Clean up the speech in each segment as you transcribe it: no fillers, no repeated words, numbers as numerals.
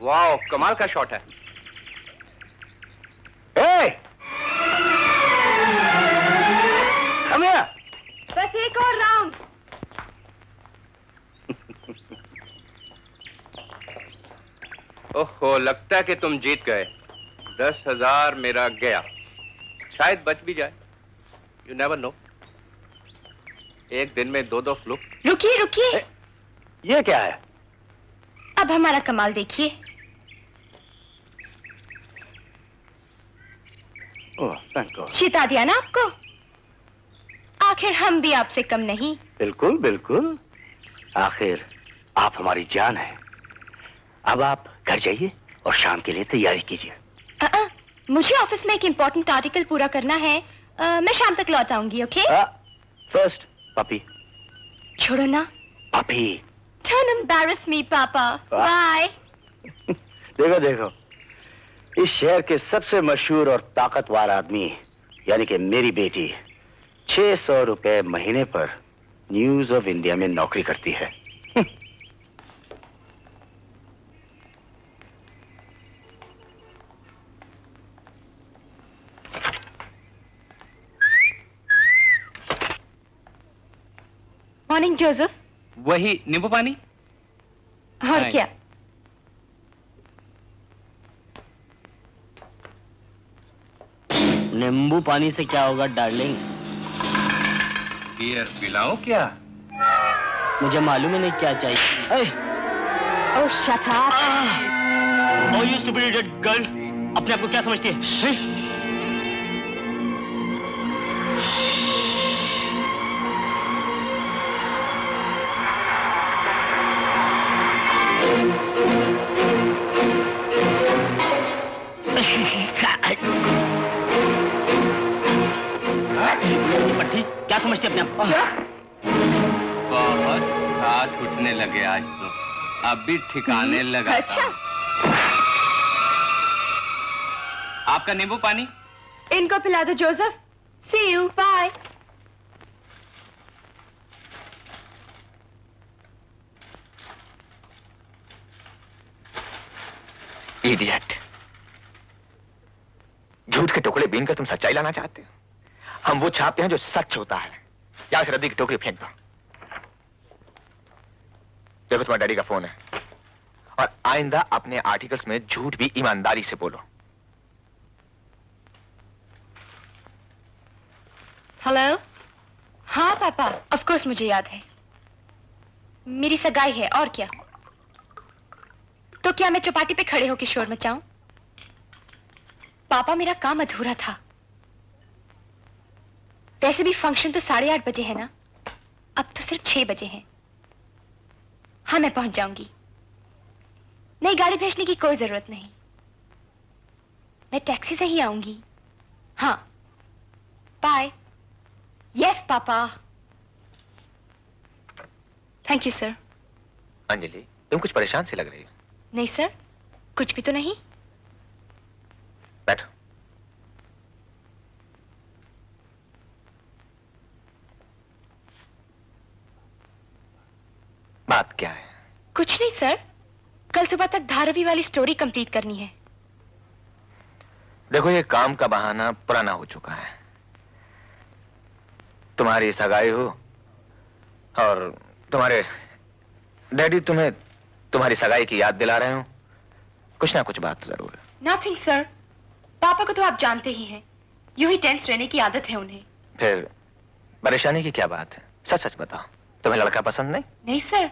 वाह, कमाल का शॉट है। बस एक और राउंड। ओहो, लगता है कि तुम जीत गए। 10,000 मेरा गया। शायद बच भी जाए। You never know. एक दिन में 2-2 फ्लूक। रुकिए रुकिए, ये क्या है? अब हमारा कमाल देखिए। चिता दिया ना आपको? आखिर हम भी आपसे कम नहीं। बिल्कुल बिल्कुल, आखिर आप हमारी जान है। अब आप घर जाइए और शाम के लिए तैयारी कीजिए। मुझे ऑफिस में एक इम्पोर्टेंट आर्टिकल पूरा करना है। मैं शाम तक लौट आऊंगी। ओके? First puppy. छोड़ो ना पपी। Don't embarrass me, पापा। बाय। देखो देखो, इस शहर के सबसे मशहूर और ताकतवर आदमी यानी कि मेरी बेटी 600 रुपए महीने पर न्यूज ऑफ इंडिया में नौकरी करती है। Morning Joseph. वही नींबू पानी? और क्या? नींबू पानी से क्या होगा डार्लिंग? बियर पिलाऊं क्या? मुझे मालूम ही नहीं क्या चाहिए। Oh, shut up. Oh, you stupid idiot girl. अपने आप को क्या समझती है? पट्टी क्या समझती है अपने आप? बहुत हाथ उठने लगे आज तो। अब भी ठिकाने लगा। अच्छा। आपका नींबू पानी? इनको पिला दो Joseph. See you. Bye. Idiot. झूठ के टुकड़े बीन कर तुम सच्चाई लाना चाहते हो? हम वो छापते हैं जो सच होता है। या इस रद्दी की टोकरी फेंक दो। देखो तुम्हारे डैडी का फोन है, और आइंदा अपने आर्टिकल्स में झूठ भी ईमानदारी से बोलो। हेलो। हाँ पापा, ऑफ कोर्स मुझे याद है। मेरी सगाई है और क्या। तो क्या मैं चौपाटी पे खड़े होकर शोर मचाऊं? पापा, मेरा काम अधूरा था। वैसे भी फंक्शन तो 8:30 बजे है ना, अब तो सिर्फ 6 बजे हैं। हाँ, मैं पहुंच जाऊंगी। नहीं, गाड़ी भेजने की कोई जरूरत नहीं, मैं टैक्सी से ही आऊंगी। हाँ, बाय। यस पापा। Thank you sir. अंजलि, तुम कुछ परेशान सी लग रही हो। नहीं सर, कुछ भी तो नहीं। बैठो। बात क्या है? कुछ नहीं सर, कल सुबह तक धारावी वाली स्टोरी कंप्लीट करनी है। देखो, ये काम का बहाना पुराना हो चुका है। तुम्हारी सगाई हो और तुम्हारे डैडी तुम्हें तुम्हारी सगाई की याद दिला रहे हो, कुछ ना कुछ बात जरूर है। नथिंग सर, पापा को तो आप जानते ही हैं, यूं ही टेंस रहने की आदत है उन्हें। फिर परेशानी की क्या बात है? सच सच बताओ, तुम्हें लड़का पसंद नहीं? नहीं सर,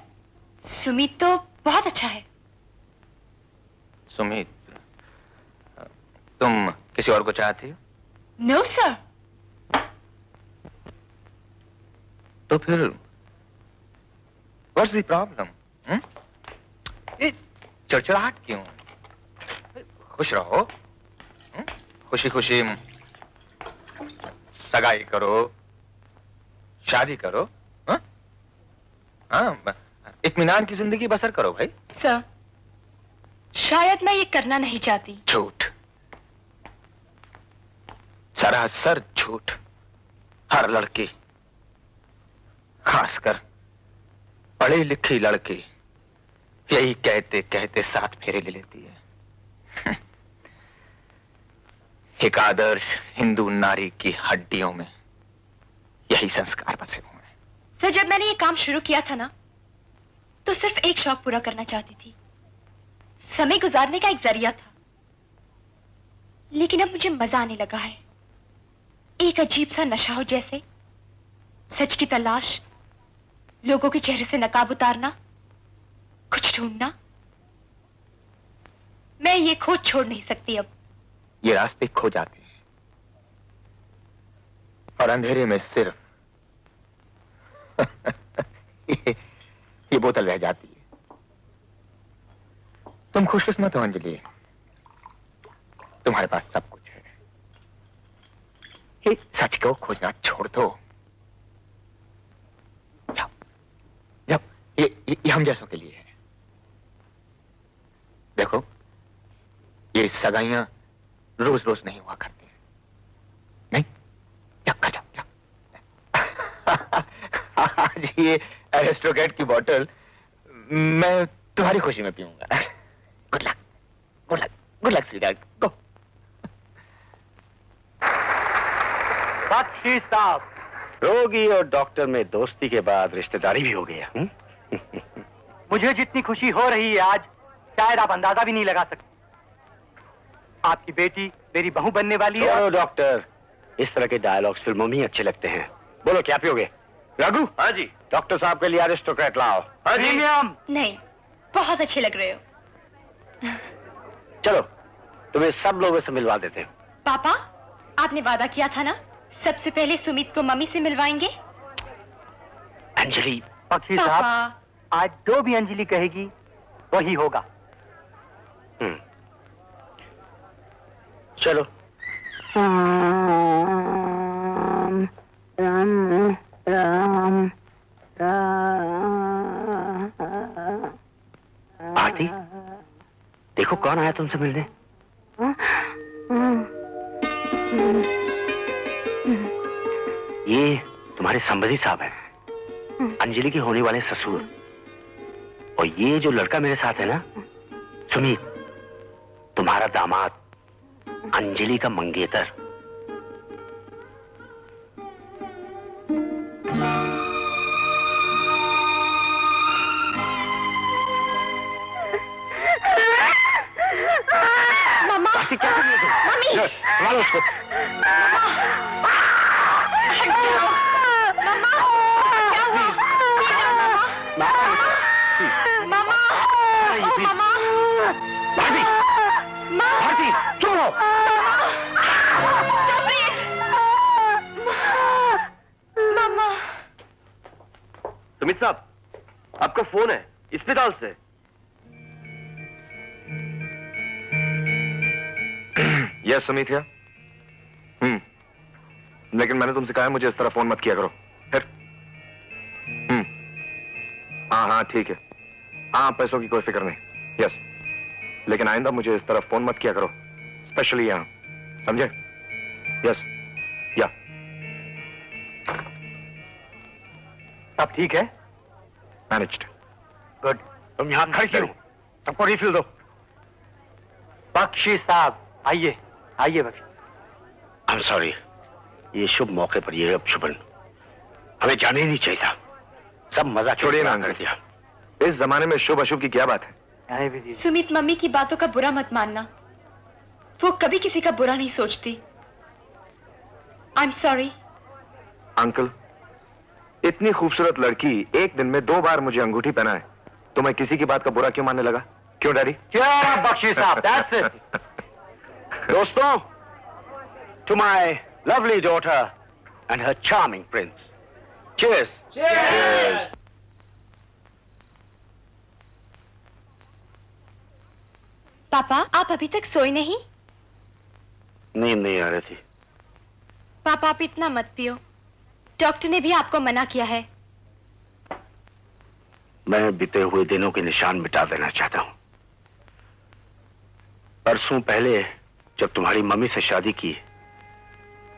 सुमित तो बहुत अच्छा है। सुमित? तुम किसी और को चाहती हो? No sir. तो फिर व्हाट्स द प्रॉब्लम? ये चिड़चिड़ाहट क्यों? खुश रहो, खुशी खुशी सगाई करो, शादी करो, हाँ, इत्मीनान की जिंदगी बसर करो भाई। सर, शायद मैं ये करना नहीं चाहती। झूठ, सरासर झूठ। हर लड़की, खासकर पढ़ी लिखी लड़की, यही कहते कहते 7 फेरे ले लेती है। एक आदर्श हिंदू नारी की हड्डियों में यही संस्कार बसे हुए हैं। सर, जब मैंने ये काम शुरू किया था ना, तो सिर्फ एक शौक पूरा करना चाहती थी, समय गुजारने का एक जरिया था। लेकिन अब मुझे मजा आने लगा है। एक अजीब सा नशा हो जैसे, सच की तलाश, लोगों के चेहरे से नकाब उतारना, कुछ ढूंढना। मैं ये खोज छोड़ नहीं सकती अब। ये रास्ते खो जाते हैं और अंधेरे में सिर्फ ये बोतल रह जाती है। तुम खुशकिस्मत हो अंजलि, तुम्हारे पास सब कुछ है। ये सच को खोजना छोड़ दो। जाओ, जाओ, ये हम जैसों के लिए है। देखो, ये सगाइयां रोज रोज नहीं हुआ करती हैं। नहीं, जाओ, कर जाओ, जाओ। आज ये एरिस्टोक्रेट की बोतल मैं तुम्हारी खुशी में पीऊंगा। Good luck, good luck, good luck sweetheart, go. Bakshi साहब, रोगी और डॉक्टर में दोस्ती के बाद रिश्तेदारी भी हो गया। मुझे जितनी खुशी हो रही है आज, शायद आप अंदाजा भी नहीं लगा सकते। आपकी बेटी मेरी बहू बनने वाली है। चलो डॉक्टर, इस तरह के डायलॉग्स फिल्मों में ही अच्छे लगते हैं। बोलो क्या पियोगे? राघु? हाँ जी। डॉक्टर साहब के लिए एरिस्टोक्रेट लाओ। हाँ जी। नहीं, बहुत अच्छे लग रहे हो। चलो, तुम्हें सब लोगों से मिलवा देते हैं। पापा, आपने वादा किया था ना, सबसे पहले सुमित को मम्मी से मिलवाएंगे। अंजलि। बख्शी साहब, आज जो भी अंजलि कहेगी वही होगा। चलो। आरती, देखो कौन आया तुमसे मिलने। ये तुम्हारे संबंधी साहब हैं, अंजलि के होने वाले ससुर। और ये जो लड़का मेरे साथ है ना, सुमित, तुम्हारा दामाद, अंजलि का मंगेतर। मम्मा, क्या कर रही हो तुम? मम्मी, संभालो उसको। हट जाओ। मम्मा, क्या हुआ? मम्मा, ओ मम्मा, भारती, भारती, चुप रहो। मम्मा। सुमित साहब, आपका फोन है, अस्पताल से। यस सुमित है। लेकिन मैंने तुमसे कहा है मुझे इस तरह फोन मत किया करो फिर। हाँ हाँ ठीक है। हाँ, पैसों की कोई फिक्र नहीं। यस, लेकिन आइंदा मुझे इस तरह फोन मत किया करो, स्पेशली यहाँ, समझे? यस, या। सब ठीक है? मैनेज्ड। गुड। तुम यहाँ खड़े क्यों? सबको रिफिल दो। बख्शी साहब, आइए आइए बख्शी। आई एम सॉरी, ये शुभ मौके पर ये अपशुभन हमें जाने ही नहीं चाहिए था। सब मजाक छोड़िए ना कर दिया। इस जमाने में शुभ अशुभ की क्या बात है? सुमित, मम्मी की बातों का बुरा मत मानना, वो कभी किसी का बुरा नहीं सोचती। I am sorry. अंकल, इतनी खूबसूरत लड़की एक दिन में 2 बार मुझे अंगूठी पहनाए तो मैं किसी की बात का बुरा क्यों मानने लगा? क्यों डैडी? क्या बख्शी साहब, दैट्स इट। दोस्तों, to my lovely daughter and her charming prince. Cheers. Cheers. पापा, आप अभी तक सोए नहीं? नींद नहीं आ रही थी। पापा, आप इतना मत पियो, डॉक्टर ने भी आपको मना किया है। मैं बीते हुए दिनों के निशान मिटा देना चाहता हूं। परसों पहले जब तुम्हारी मम्मी से शादी की,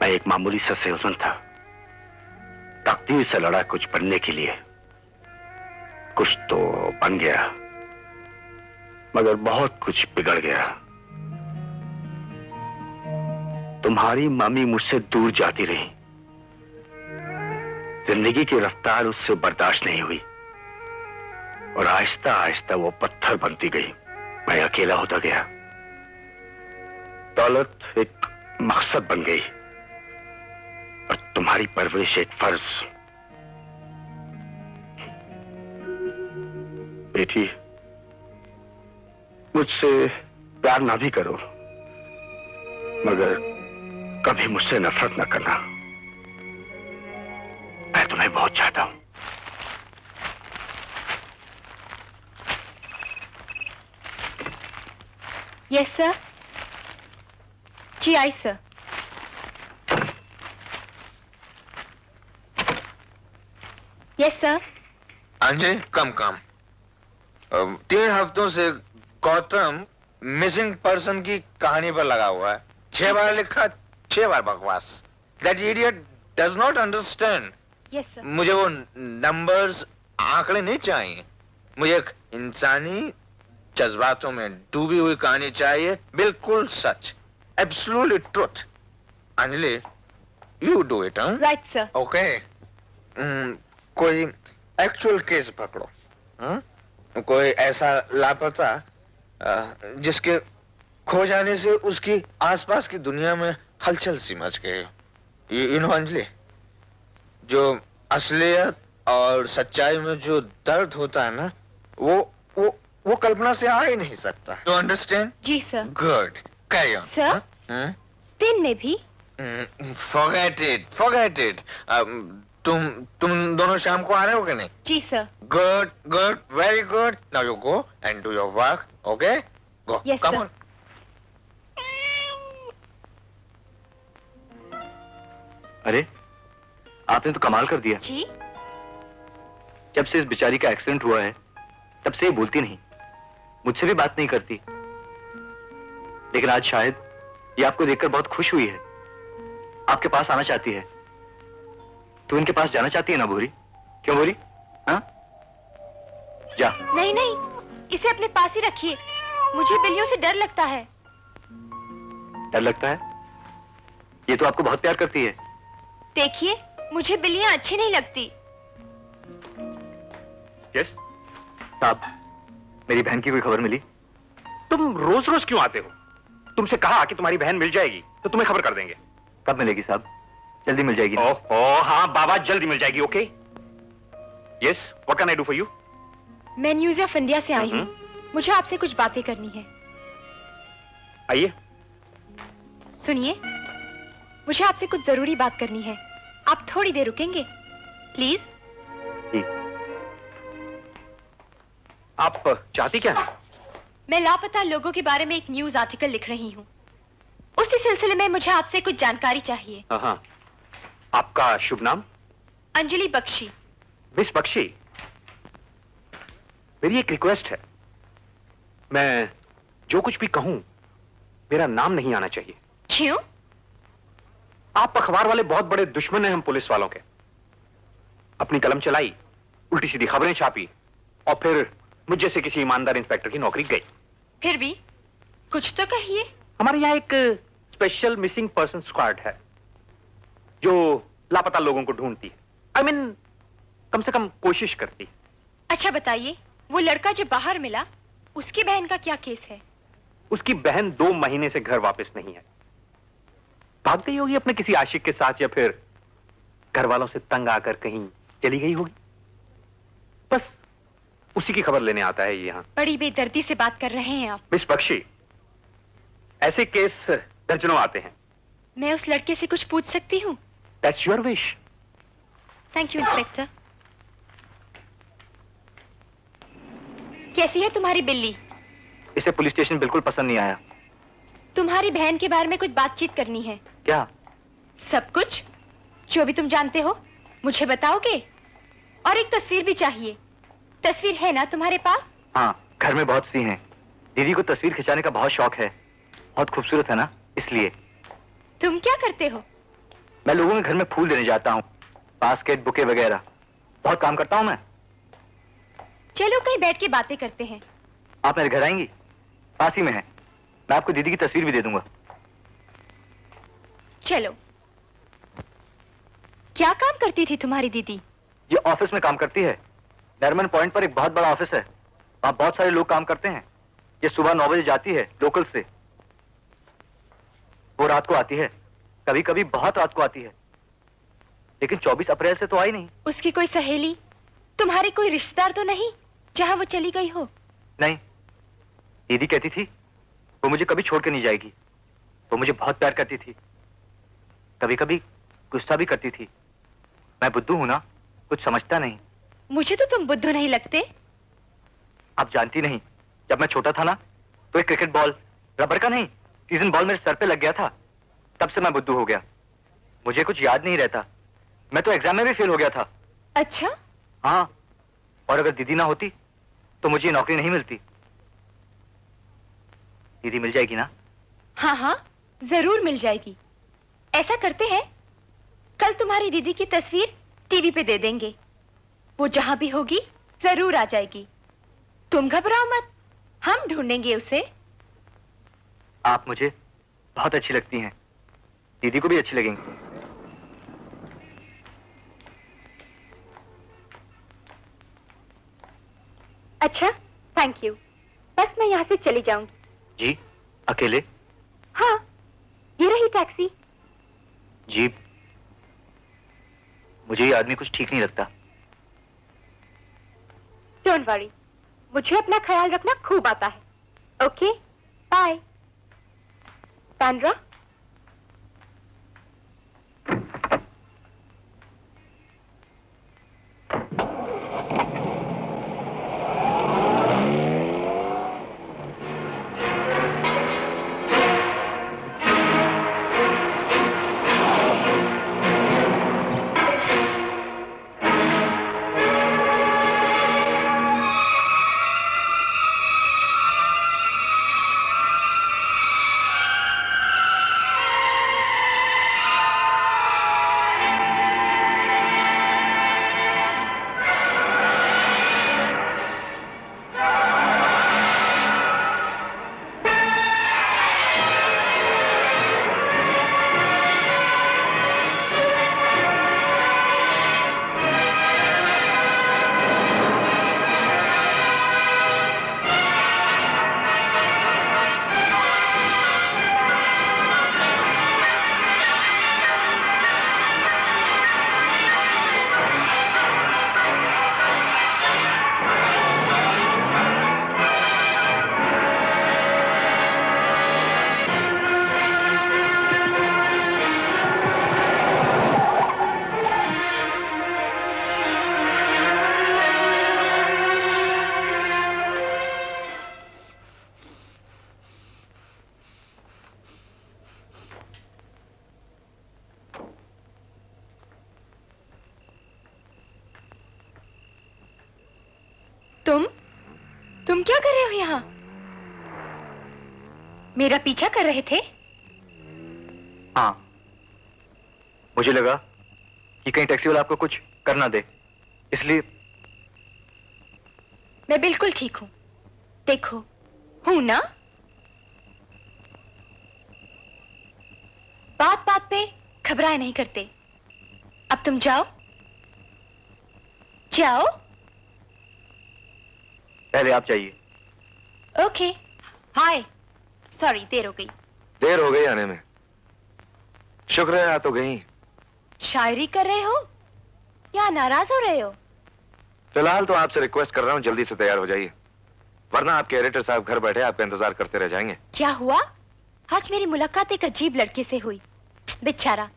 मैं एक मामूली सा सेल्समैन था। तकदीर से लड़ा कुछ बनने के लिए, कुछ तो बन गया, मगर बहुत कुछ बिगड़ गया। तुम्हारी मामी मुझसे दूर जाती रही, जिंदगी की रफ्तार उससे बर्दाश्त नहीं हुई और आहिस्ता आहिस्ता वो पत्थर बनती गई। मैं अकेला होता गया। दौलत एक मकसद बन गई और तुम्हारी परवरिश एक फर्ज। बेटी, मुझसे प्यार ना भी करो, मगर कभी मुझसे नफरत ना करना। मैं तुम्हें बहुत चाहता हूं। Yes sir. जी aye sir. Yes sir. Anjali कम 3 हफ्तों से गौतम मिसिंग पर्सन की कहानी पर लगा हुआ है। 6 बार लिखा, 6 बार बकवास। That idiot does not understand. Yes sir. मुझे वो नंबर्स, आंकड़े नहीं चाहिए। मुझे एक इंसानी जज्बातों में डूबी हुई कहानी चाहिए, बिल्कुल सच, absolutely truth. Anjali, you do it. Right sir. Okay. कोई एक्चुअल केस पकड़ो। कोई ऐसा लापता जिसके खो जाने से उसकी आसपास की दुनिया में हलचल सी मच गई। यू नो अंजलि, जो असलियत और सच्चाई में जो दर्द होता है ना, वो कल्पना से आ ही नहीं सकता। To understand? जी sir. Good, carry on. Sir, दिन में भी? Forget it. तुम दोनों शाम को आ रहे हो कि नहीं? जी sir. Good good, very good. Now you go and do your work. Okay, go. Yes come sir. On. अरे, आपने तो कमाल कर दिया। जी? जब से इस बेचारी का एक्सीडेंट हुआ है, तब से ये बोलती नहीं, मुझसे भी बात नहीं करती। लेकिन आज शायद ये आपको देखकर बहुत खुश हुई है, आपके पास आना चाहती है। तू इनके पास जाना चाहती है ना भूरी? क्यों भूरी? हाँ? जा। नहीं नहीं, इसे अपने पास ही रखिए। मुझे बिल्लियों से डर लगता है। डर लगता है? ये तो आपको बहुत प्यार करती है। देखिए, मुझे बिल्लियां अच्छी नहीं लगती। यस साहब, मेरी बहन की कोई खबर मिली? तुम रोज रोज क्यों आते हो? तुमसे कहा कि तुम्हारी बहन मिल जाएगी तो तुम्हें खबर कर देंगे। कब मिलेगी साहब? जल्दी मिल जाएगी। ओह हाँ बाबा, जल्दी मिल जाएगी। Okay, yes, what can I do for you? मैं न्यूज ऑफ इंडिया से आई हूँ। मुझे आपसे कुछ बातें करनी है। आइए। सुनिए, मुझे आपसे कुछ जरूरी बात करनी है। आप थोड़ी देर रुकेंगे प्लीज? जी। आप चाहती क्या है? मैं लापता लोगों के बारे में एक न्यूज आर्टिकल लिख रही हूँ। उसी सिलसिले में मुझे आपसे कुछ जानकारी चाहिए। हाँ, आपका शुभ नाम? अंजलि बख्शी। मिस बख्शी, मेरी एक रिक्वेस्ट है। मैं जो कुछ भी कहूं, मेरा नाम नहीं आना चाहिए। क्यों? आप अखबार वाले बहुत बड़े दुश्मन हैं हम पुलिस वालों के। अपनी कलम चलाई, उल्टी सीधी खबरें छापी और फिर मुझ जैसे किसी ईमानदार इंस्पेक्टर की नौकरी गई। फिर भी कुछ तो कहिए। हमारे यहाँ एक स्पेशल मिसिंग पर्सन स्क्वाड है जो लापता लोगों को ढूंढती है। I mean, कम से कम कोशिश करती है। अच्छा बताइए, वो लड़का जो बाहर मिला, उसकी बहन का क्या केस है? उसकी बहन 2 महीने से घर वापस नहीं है। भाग गई होगी अपने किसी आशिक के साथ, या फिर घर वालों से तंग आकर कहीं चली गई होगी। बस उसी की खबर लेने आता है ये यहाँ। बड़ी बेदर्दी से बात कर रहे हैं आप। मिस बख्शी, ऐसे केस दर्जनों आते हैं। मैं उस लड़के से कुछ पूछ सकती हूँ? That's your wish. Thank you inspector. कैसी है तुम्हारी बिल्ली? इसे पुलिस स्टेशन बिल्कुल पसंद नहीं आया। तुम्हारी बहन के बारे में कुछ बातचीत करनी है। क्या? सब कुछ जो भी तुम जानते हो मुझे बताओगे? और एक तस्वीर भी चाहिए। तस्वीर है ना तुम्हारे पास? हाँ, घर में बहुत सी हैं। दीदी को तस्वीर खिंचाने का बहुत शौक है। बहुत खूबसूरत है ना, इसलिए। तुम क्या करते हो? मैं लोगों के घर में फूल देने जाता हूँ, बास्केट, बुके वगैरह। बहुत काम करता हूँ मैं। चलो कहीं बैठ के बातें करते हैं। आप मेरे घर आएंगी? पास ही में है। मैं आपको दीदी की तस्वीर भी दे दूंगा। चलो। क्या काम करती थी तुम्हारी दीदी? ये ऑफिस में काम करती है। नरमन पॉइंट पर एक बहुत बड़ा ऑफिस है, वहां बहुत सारे लोग काम करते हैं। ये सुबह 9 बजे जाती है लोकल से, वो रात को आती है, कभी कभी बहुत रात को आती है, लेकिन 24 अप्रैल से तो आई नहीं। उसकी कोई सहेली, तुम्हारे कोई रिश्तेदार तो नहीं जहां वो चली गई हो? नहीं, दीदी कहती थी वो मुझे कभी छोड़ के नहीं जाएगी। वो मुझे बहुत प्यार करती थी, कभी कभी गुस्सा भी करती थी। मैं बुद्धू हूं ना, कुछ समझता नहीं। मुझे तो तुम बुद्धू नहीं लगते। आप जानती नहीं, जब मैं छोटा था ना तो एक क्रिकेट बॉल, रबर का नहीं, सीजन बॉल मेरे सर पे लग गया था। तब से मैं बुद्धू हो गया, मुझे कुछ याद नहीं रहता। मैं तो एग्जाम में भी फेल हो गया था। अच्छा? हाँ, और अगर दीदी ना होती तो मुझे नौकरी नहीं मिलती। दीदी मिल जाएगी ना? हाँ हाँ, जरूर मिल जाएगी। ऐसा करते हैं, कल तुम्हारी दीदी की तस्वीर टीवी पे दे देंगे। वो जहां भी होगी जरूर आ जाएगी। तुम घबराओ मत, हम ढूंढेंगे उसे। आप मुझे बहुत अच्छी लगती हैं, दीदी को भी अच्छी लगेंगी। अच्छा, थैंक यू। बस मैं यहाँ से चली जाऊंगी। जी, अकेले? हाँ, ये रही टैक्सी। जी, मुझे ये आदमी कुछ ठीक नहीं लगता। डोंट वरी, मुझे अपना ख्याल रखना खूब आता है। Okay, bye. पैंड्रा? तुम क्या कर रहे हो यहाँ? मेरा पीछा कर रहे थे? हाँ, मुझे लगा कि कहीं टैक्सी वाला आपको कुछ करना दे, इसलिए। मैं बिल्कुल ठीक हूँ, देखो, हूं ना? बात बात पे घबराए नहीं करते। अब तुम जाओ, जाओ। पहले आप जाइए। ओके, हाय, सॉरी देर हो गई। देर हो गई आने में, शुक्र है आ तो गई। शायरी कर रहे हो या नाराज हो रहे हो? फिलहाल तो आपसे रिक्वेस्ट कर रहा हूँ, जल्दी से तैयार हो जाइए, वरना आपके एडिटर साहब घर बैठे आपका इंतजार करते रह जाएंगे। क्या हुआ? आज मेरी मुलाकात एक अजीब लड़के से हुई, बेचारा,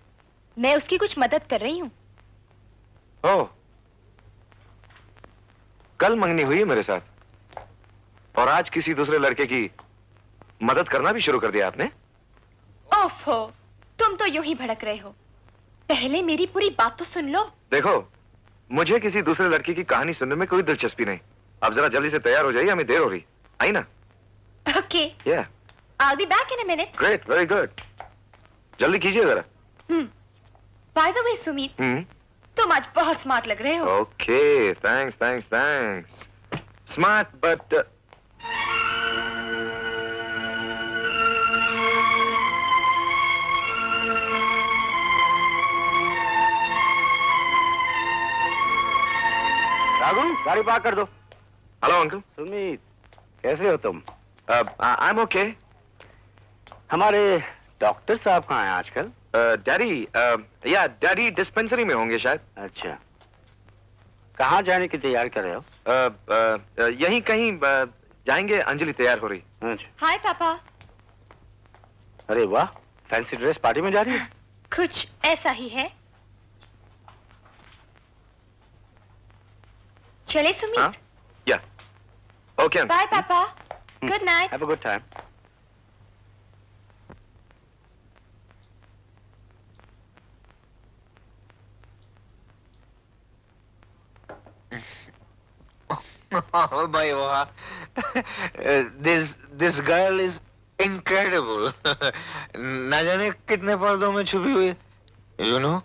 मैं उसकी कुछ मदद कर रही हूँ। ओह, कल मंगनी हुई है मेरे साथ, और आज किसी दूसरे लड़के की मदद करना भी शुरू कर दिया आपने। ओफो, तुम तो यूं ही भड़क रहे हो। पहले मेरी पूरी बात तो सुन लो। देखो, मुझे किसी दूसरे लड़के की कहानी सुनने में कोई दिलचस्पी नहीं। आप जरा जल्दी से तैयार हो जाइए, हमें देर हो रही। आई ना? Okay, Yeah. I'll be back in a minute. Great, very good. जल्दी कीजिए जरा। By the way, सुमित, तुम आज बहुत स्मार्ट लग रहे हो। Okay, thanks. Smart, but Raghu, गाड़ी पार्क कर दो। Hello uncle. सुमित, कैसे हो तुम? I am okay. हमारे डॉक्टर साहब कहाँ हैं आजकल? डैडी, या डैडी डिस्पेंसरी में होंगे शायद। अच्छा, कहाँ जाने की तैयारी कर रहे हो? यहीं कहीं जाएंगे। अंजलि तैयार हो रही। अच्छा। हाय पापा। अरे वाह, फैंसी ड्रेस पार्टी में जा रही है? कुछ ऐसा ही है। चले सुमित? हाँ? या ओके। बाय पापा। Good night. Have a good time. Oh भाई वाह, this girl is incredible. ना जाने कितने पर्दों में छुपी हुई। You know,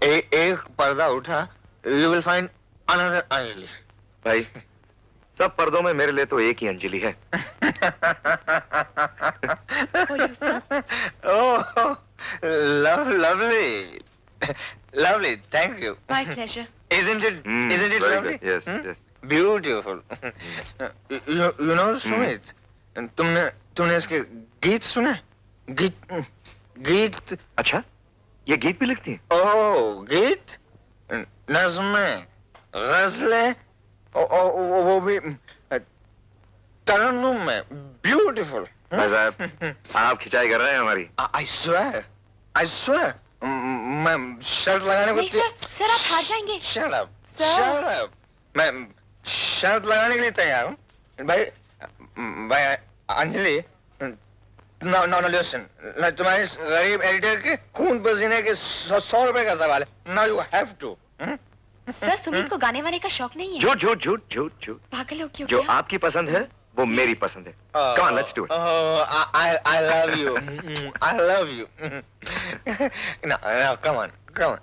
एक पर्दा उठा, you will find another Anjali. भाई, सब पर्दों में मेरे लिए तो एक ही अंजलि है। Oh, lovely, lovely. Thank you. My pleasure. Isn't it very lovely? good. Yes, yes. Beautiful. You know, Sumit, तुमने इसके गीत सुने? गीत। अच्छा, ये गीत भी लिखती है? ओह, गीत, नज़्में, गज़लें, वो भी तरन्नुम में। ब्यूटीफुल। आप खिंचाई कर रहे हैं हमारी। I swear, मैं शर्त लगाने को। नहीं सर, आप हार जाएंगे। Shut up, Sir. shut up. मैं शर्त लगाने के लिए तैयार हूँ। भाई अंजलि, no listen, तुम्हारे गरीब एडिटर के खून पसीने के 100 रुपए का सवाल है। Now you have to. Sir, Sumit को गाने वाने का शौक नहीं है। झूठ झूठ झूठ झूठ झूठ। पागल हो क्यों? जो आपकी पसंद है वो मेरी पसंद है। Come on, let's do it. Oh, I love you. I love you. No, come on, go.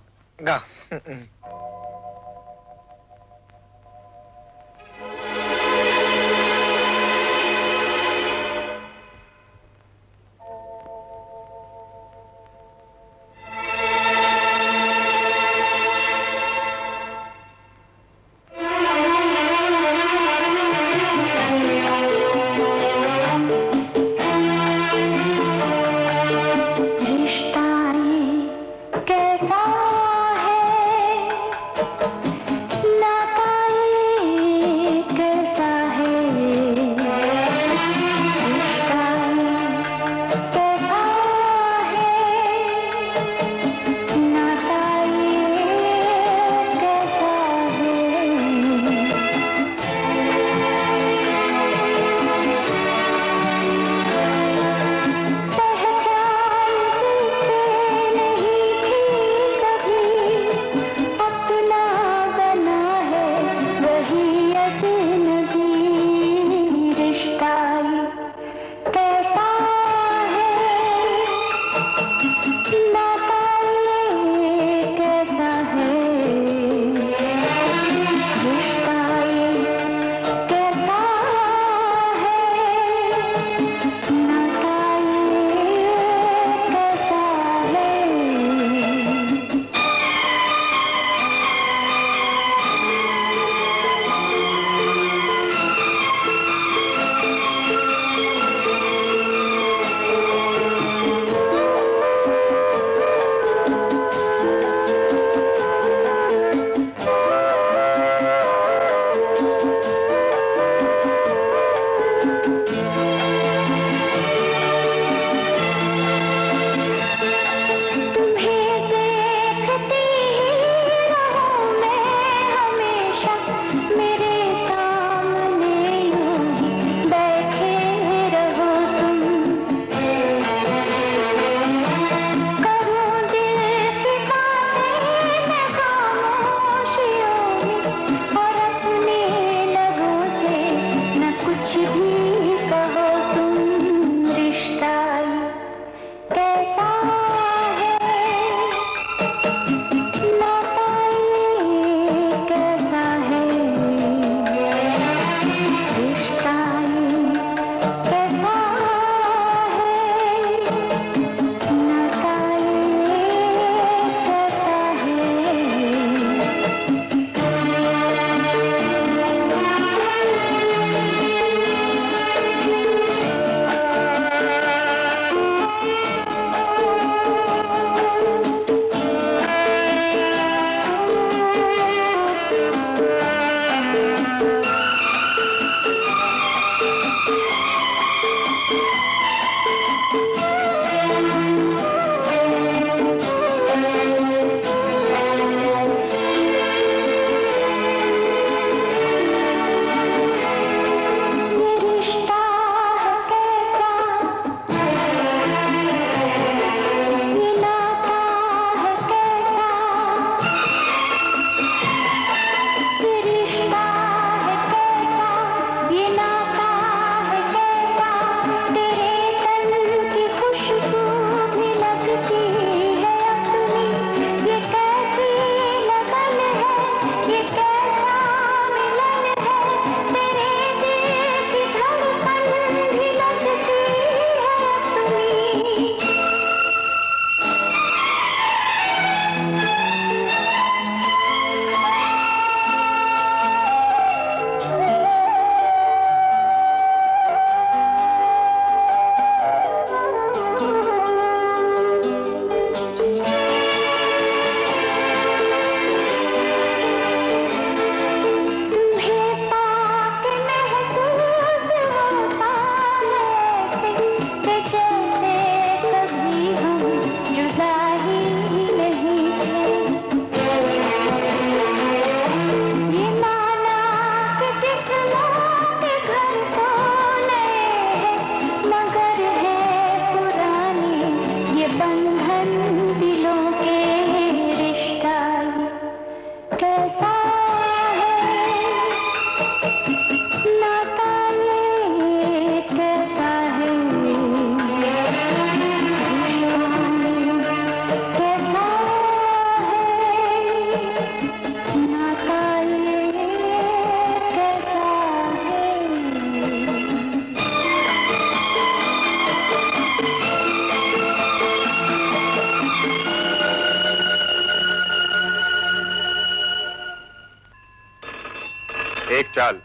चल।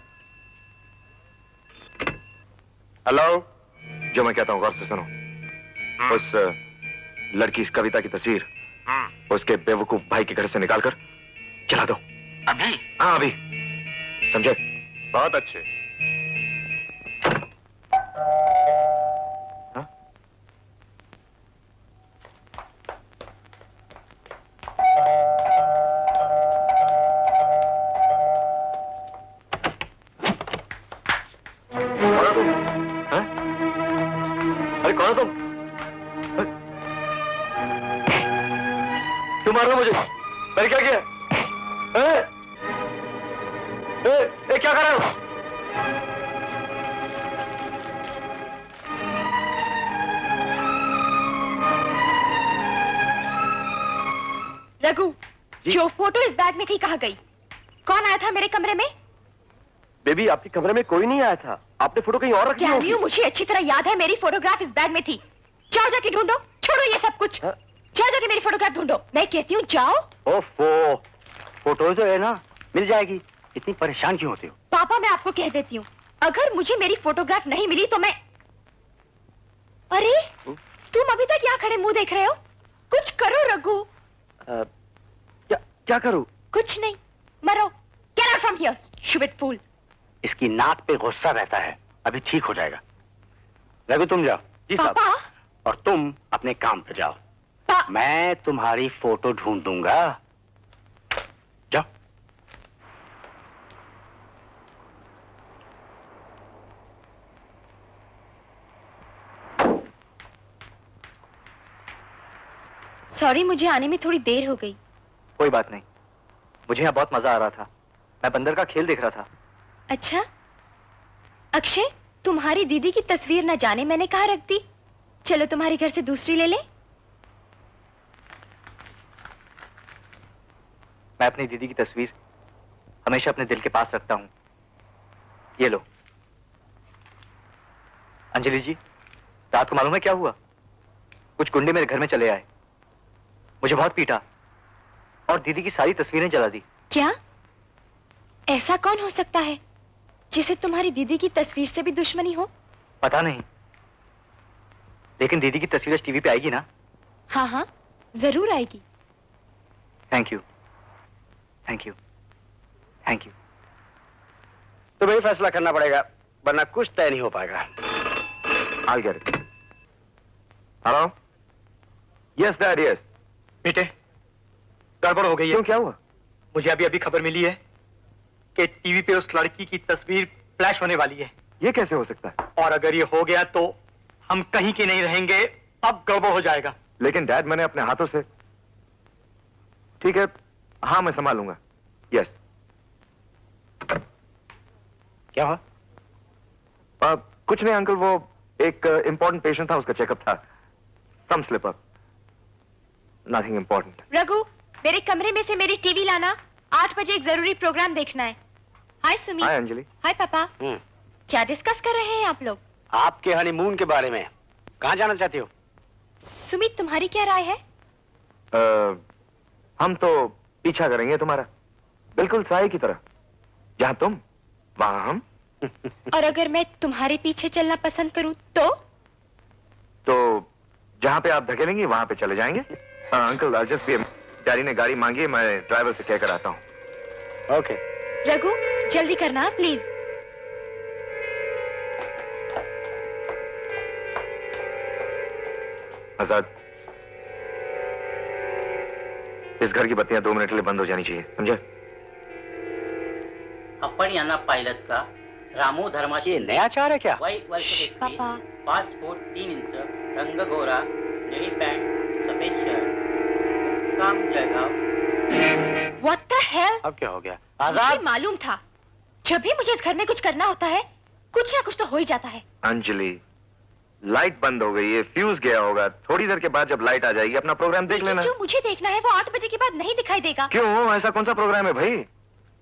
हेलो। जो मैं कहता हूं गौर से सुनो। उस लड़की कविता की तस्वीर उसके बेवकूफ भाई के घर से निकालकर जला दो। अभी? हाँ अभी। समझे? बहुत अच्छे। हाँ? कौन हो तुम? हाँ? अरे कौन हो तुम? तुम मार रहे हो मुझे? मैंने क्या किया? क्या कर रहे हो? रघु, जो फोटो इस बैग में थी कहाँ गई? कौन आया था मेरे कमरे में? बेबी, आपके कमरे में कोई नहीं आया था। आपने फोटो कहीं और रखी होगी। मुझे अच्छी तरह याद है, मेरी फोटोग्राफ इस बैग में थी। जाओ जाके ढूंढो, छोड़ो ये सब कुछ। जाओ जाके मेरी फोटोग्राफ ढूंढो, मैं कहती हूँ जाओ। ओफो, फोटो जो है ना मिल जाएगी, इतनी परेशान क्यों होते हो? पापा, मैं आपको कह देती हूँ, अगर मुझे मेरी फोटोग्राफ नहीं मिली तो मैं... अरे तुम अभी तक यहाँ खड़े मुंह देख रहे हो? कुछ करो रघु। क्या करूं? कुछ नहीं, मरो। Get out from here, stupid fool। इसकी नाक पे गुस्सा रहता है, अभी ठीक हो जाएगा। रघु तुम जाओ। जी साहब। पापा। और तुम अपने काम पे जाओ। मैं तुम्हारी फोटो ढूंढ दूंगा। जाओ। सॉरी, मुझे आने में थोड़ी देर हो गई। कोई बात नहीं, मुझे यहाँ बहुत मजा आ रहा था। मैं बंदर का खेल देख रहा था। अच्छा अक्षय, तुम्हारी दीदी की तस्वीर न जाने मैंने कहाँ रख दी। चलो तुम्हारे घर से दूसरी ले लें। मैं अपनी दीदी की तस्वीर हमेशा अपने दिल के पास रखता हूँ। ये लो। अंजलि जी, रात को मालूम है क्या हुआ? कुछ गुंडे मेरे घर में चले आए, मुझे बहुत पीटा और दीदी की सारी तस्वीरें जला दी। क्या? ऐसा कौन हो सकता है जिसे तुम्हारी दीदी की तस्वीर से भी दुश्मनी हो? पता नहीं, लेकिन दीदी की तस्वीर टीवी पे आएगी ना? हाँ हाँ, जरूर आएगी। Thank you, thank you, thank you. तुम्हें फैसला करना पड़ेगा, वरना कुछ तय नहीं हो पाएगा। I'll get it. Hello? Yes, Dad, yes. बेटे, गड़बड़ हो गई है। क्यों, क्या हुआ? मुझे अभी अभी खबर मिली है कि टीवी पे उस लड़की की तस्वीर फ्लैश होने वाली है। ये कैसे हो सकता है? और अगर ये हो गया तो हम कहीं के नहीं रहेंगे, अब गड़बड़ हो जाएगा। लेकिन डैड, मैंने अपने हाथों से... ठीक है, हाँ मैं संभालूंगा। यस। क्या हुआ? कुछ नहीं अंकल, वो एक इंपॉर्टेंट पेशेंट था, उसका चेकअप था। Some slip up, nothing important. Raghu, मेरे कमरे में से मेरी टीवी लाना, 8 बजे एक जरूरी प्रोग्राम देखना है। हाय सुमी। हाय अंजलि। हाय पापा। क्या डिस्कस कर रहे हैं आप लोग? आपके हनीमून के बारे में। कहाँ जाना चाहती हो? सुमित, तुम्हारी क्या राय है? हम तो पीछा करेंगे तुम्हारा, बिल्कुल साई की तरह। जहां तुम वहां हम। और अगर मैं तुम्हारे पीछे चलना पसंद करूं तो जहां पे आप धकेलेंगी वहां पे चले जाएंगे। हाँ अंकल, जस्ट भी डैडी ने गाड़ी मांगी है, मैं ड्राइवर से कहकर आता हूँ। ओके। रघु, जल्दी करना प्लीज। आजाद, इस घर की बत्तियां 2 मिनट के लिए बंद हो जानी चाहिए, समझे? आपण यांना पाहिलं का? रामू धर्माशी ये नया चार है क्या? वय वर्ष 21, पापा। 5 फूट 3 इंच, रंग गोरा, नीली पैंट, सफेद शर्ट, काम जयगांव। What the hell? अब क्या हो गया? मुझे आजाद, मालूम था, जब भी मुझे इस घर में कुछ करना होता है, कुछ ना कुछ तो हो ही जाता है। अंजलि, लाइट बंद हो गई है, फ्यूज गया होगा। थोड़ी देर के बाद जब लाइट आ जाएगी अपना प्रोग्राम देख लेना। जो मुझे देखना है वो 8 बजे के बाद नहीं दिखाई देगा। क्यों, ऐसा कौन सा प्रोग्राम है भाई?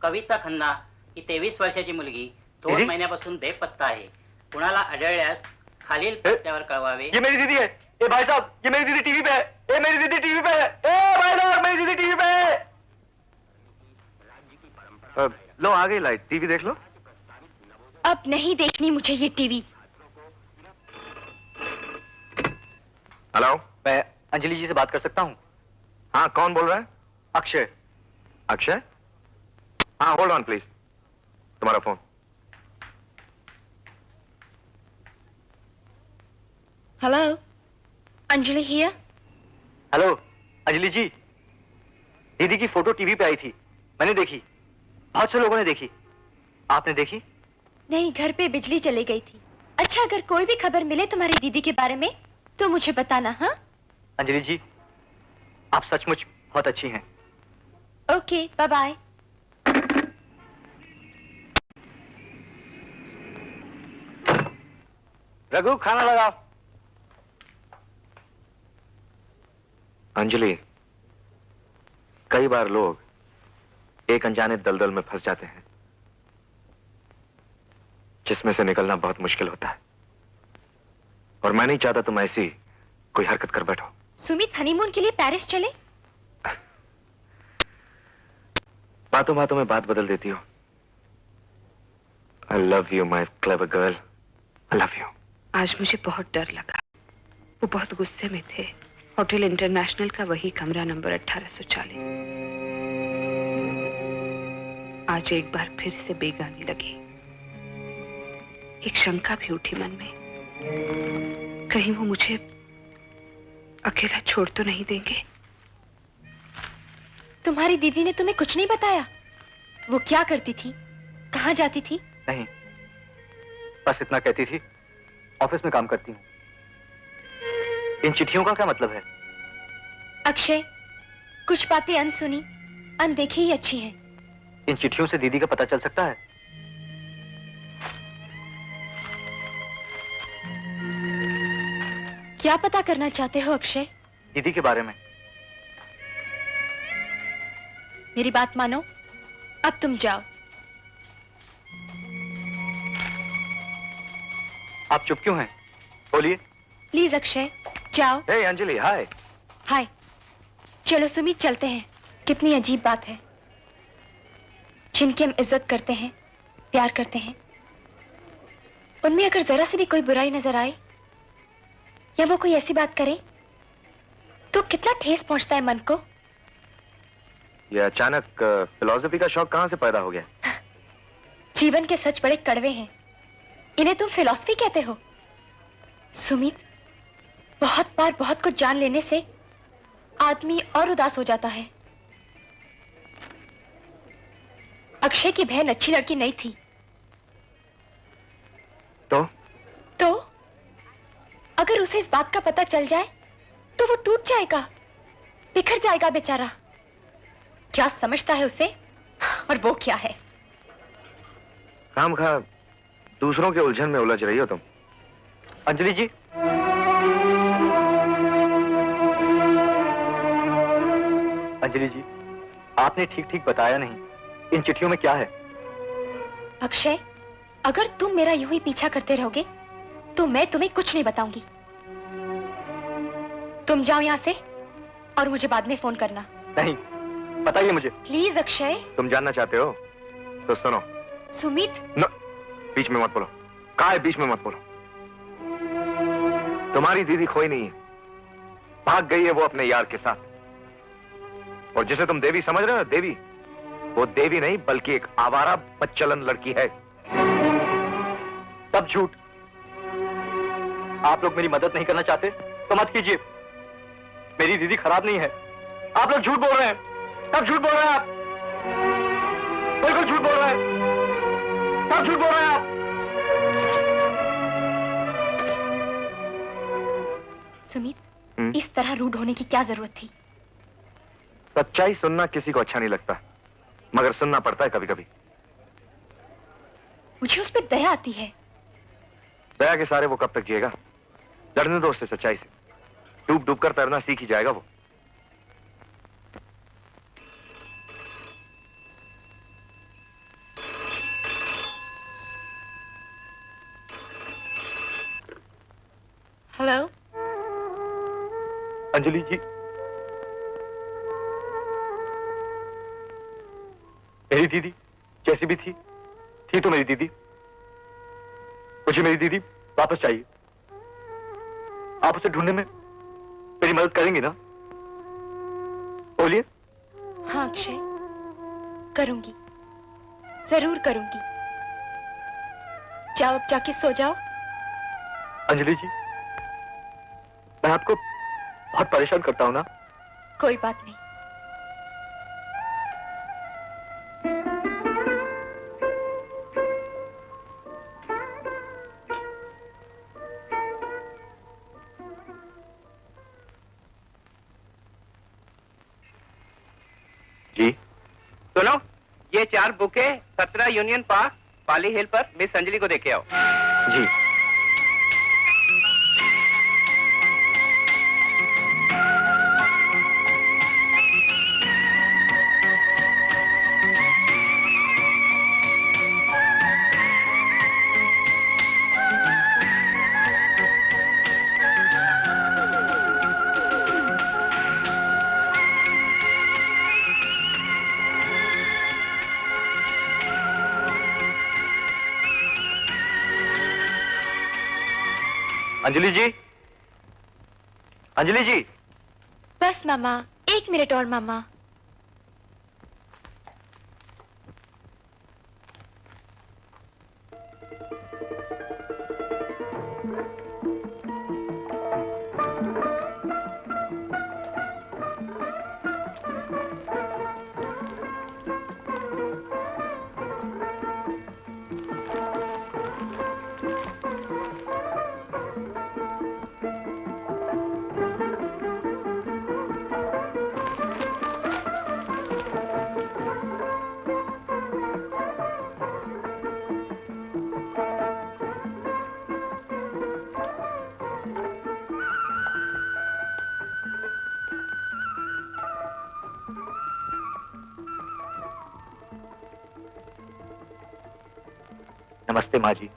कविता खन्ना ही 23 वर्षाची मुलगी 2 महिन्यापासून बेपत्ता आहे। कुणाला आढळल्यास खालील पत्त्यावर कळवावे। ये मेरी दीदी है। ए भाई साहब, ये मेरी दीदी टीवी पे है। ए मेरी दीदी टीवी पे है। ए भाई साहब, मेरी दीदी टीवी पे है। लो आ गई लाइट, टीवी देख लो। अब नहीं देखनी मुझे ये टीवी। हेलो, मैं अंजलि जी से बात कर सकता हूँ? हाँ, कौन बोल रहा है? अक्षय। अक्षय? हाँ, होल्ड ऑन प्लीज, तुम्हारा phone. Hello, Anjali here. Hello Anjali ji, दीदी की फोटो टीवी पे आई थी, मैंने देखी, बहुत से लोगों ने देखी, आपने देखी? नहीं, घर पे बिजली चली गई थी। अच्छा, अगर कोई भी खबर मिले तुम्हारी दीदी के बारे में तो मुझे बताना। हाँ अंजलि जी, आप सचमुच बहुत अच्छी हैं। Okay, bye bye. रघु, खाना लगाओ। अंजलि, कई बार लोग एक अनजाने दलदल में फंस जाते हैं जिसमें से निकलना बहुत मुश्किल होता है, और मैं नहीं चाहता तुम ऐसी कोई हरकत कर बैठो। सुमित हनीमून के लिए पेरिस चले? बातों बातों में बात बदल देती हो। I love you my clever girl, I love you. आज मुझे बहुत डर लगा। वो बहुत गुस्से में थे। होटल इंटरनेशनल का वही कमरा नंबर 1840। आज एक बार फिर से बेगानी लगी। एक शंका भी उठी मन में, कहीं वो मुझे अकेला छोड़ तो नहीं देंगे। तुम्हारी दीदी ने तुम्हें कुछ नहीं बताया? वो क्या करती थी, कहाँ जाती थी? नहीं, बस इतना कहती थी, ऑफिस में काम करती हूँ। इन चिट्ठियों का क्या मतलब है? अक्षय, कुछ बातें अनसुनी अनदेखी ही अच्छी हैं। इन चिट्ठियों से दीदी का पता चल सकता है? क्या पता करना चाहते हो अक्षय? दीदी के बारे में। मेरी बात मानो, अब तुम जाओ। आप चुप क्यों हैं? बोलिए। प्लीज अक्षय, जाओ। हे अंजलि, हाय। हाय। चलो सुमित, चलते हैं। कितनी अजीब बात है, जिनकी हम इज्जत करते हैं, प्यार करते हैं, उनमें अगर जरा सी भी कोई बुराई नजर आए या वो कोई ऐसी बात करे तो कितना ठेस पहुंचता है मन को। ये अचानक फिलॉसफी का शौक कहां से पैदा हो गया? जीवन के सच बड़े कड़वे हैं, इन्हें तुम फिलॉसफी कहते हो? सुमित, बहुत बार बहुत कुछ जान लेने से आदमी और उदास हो जाता है। अक्षय की बहन अच्छी लड़की नहीं थी। तो अगर उसे इस बात का पता चल जाए तो वो टूट जाएगा, बिखर जाएगा बेचारा। क्या समझता है उसे, और वो क्या है? खामखा दूसरों के उलझन में उलझ रही हो तुम। अंजलि जी, अंजलि जी, आपने ठीक ठीक बताया नहीं, इन चिट्ठियों में क्या है? अक्षय, अगर तुम मेरा यूं ही पीछा करते रहोगे तो मैं तुम्हें कुछ नहीं बताऊंगी। तुम जाओ यहां से और मुझे बाद में फोन करना। नहीं, बताइए मुझे। प्लीज अक्षय। तुम जानना चाहते हो तो सुनो। सुमित। न, बीच में मत बोलो। कहा है बीच में मत बोलो। तुम्हारी दीदी खोई नहीं है, भाग गई है वो अपने यार के साथ। और जिसे तुम देवी समझ रहे हो, देवी, वो देवी नहीं बल्कि एक आवारा बदचलन लड़की है। तब झूठ। आप लोग मेरी मदद नहीं करना चाहते तो मत कीजिए। मेरी दीदी खराब नहीं है। आप लोग झूठ बोल रहे हैं। तब झूठ बोल रहे हैं आप। बिल्कुल झूठ बोल रहे हैं। तब झूठ बोल रहे हैं आप। सुमित, इस तरह रूड होने की क्या जरूरत थी? सच्चाई सुनना किसी को अच्छा नहीं लगता, मगर सुनना पड़ता है कभी कभी। मुझे उस पर दया आती है। दया के सारे वो कब तक जिएगा? डरने दो उससे, सच्चाई से। डूब डूब कर तैरना सीख ही जाएगा वो। हेलो अंजलि जी, मेरी दीदी जैसी भी थी तो मेरी दीदी। मुझे मेरी दीदी वापस चाहिए। आप उसे ढूंढने में मेरी मदद करेंगे ना? बोलिए। हाँ अक्षय, करूंगी, जरूर करूंगी। जाओ अब जाके सो जाओ। अंजलि जी, मैं आपको बहुत परेशान करता हूं ना? कोई बात नहीं। जी सुनो, ये 4 बुके 17 यूनियन पार्क पाली हिल पर मिस अंजलि को देके आओ। जी। अंजलि जी, अंजलि जी। बस मामा, 1 मिनट और मामा। नमस्ते माँ जी।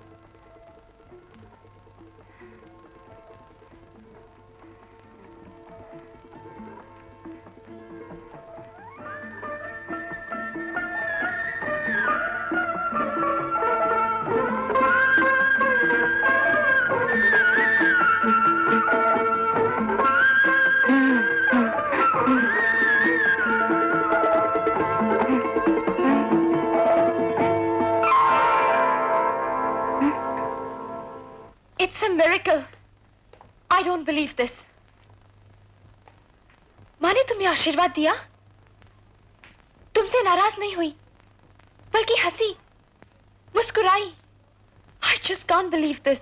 It's a miracle. I don't believe this. माँ ने तुम्हें आशीर्वाद दिया, तुमसे नाराज नहीं हुई, बल्कि हंसी, मुस्कुराई। I just can't believe this.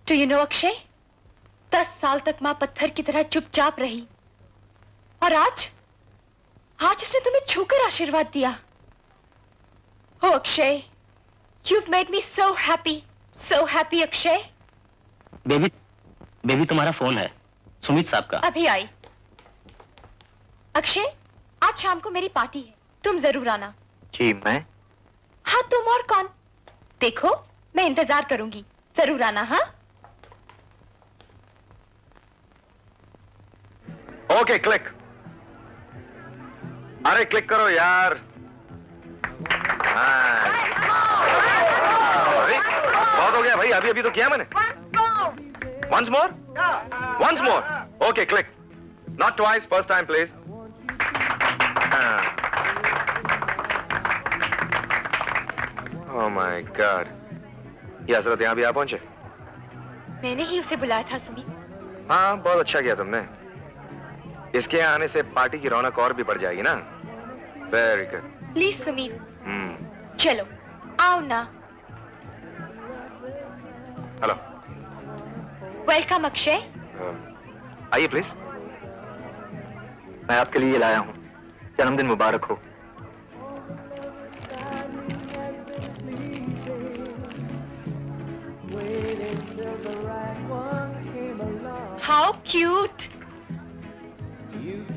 Do you know Akshay, 10 साल तक माँ पत्थर की तरह चुपचाप रही, और आज उसने तुम्हें छूकर आशीर्वाद दिया। Oh Akshay, you've made me so happy Akshay. Baby तुम्हारा फोन है, सुमित साहब का। अभी आई। अक्षय, आज शाम को मेरी पार्टी है, तुम जरूर आना। जी मैं? हाँ तुम और कौन? देखो मैं इंतजार करूंगी, जरूर आना। हाँ ओके क्लिक। अरे क्लिक करो यार। अरे बहुत हो गया भाई, अभी तो किया मैंने। Once more? Once more. Okay, click. Not twice, first time, please. Oh my God. ये हसरत यहाँ भी आ पहुंचे? मैंने ही उसे बुलाया था सुमित। हाँ, बहुत अच्छा किया तुमने। इसके यहाँ आने से पार्टी की रौनक और भी बढ़ जाएगी ना? Very good. प्लीज सुमित। चलो आओ ना। हेलो। वेलकम अक्षय। आइए प्लीज। मैं आपके लिए लाया हूँ, जन्मदिन मुबारक हो। How cute.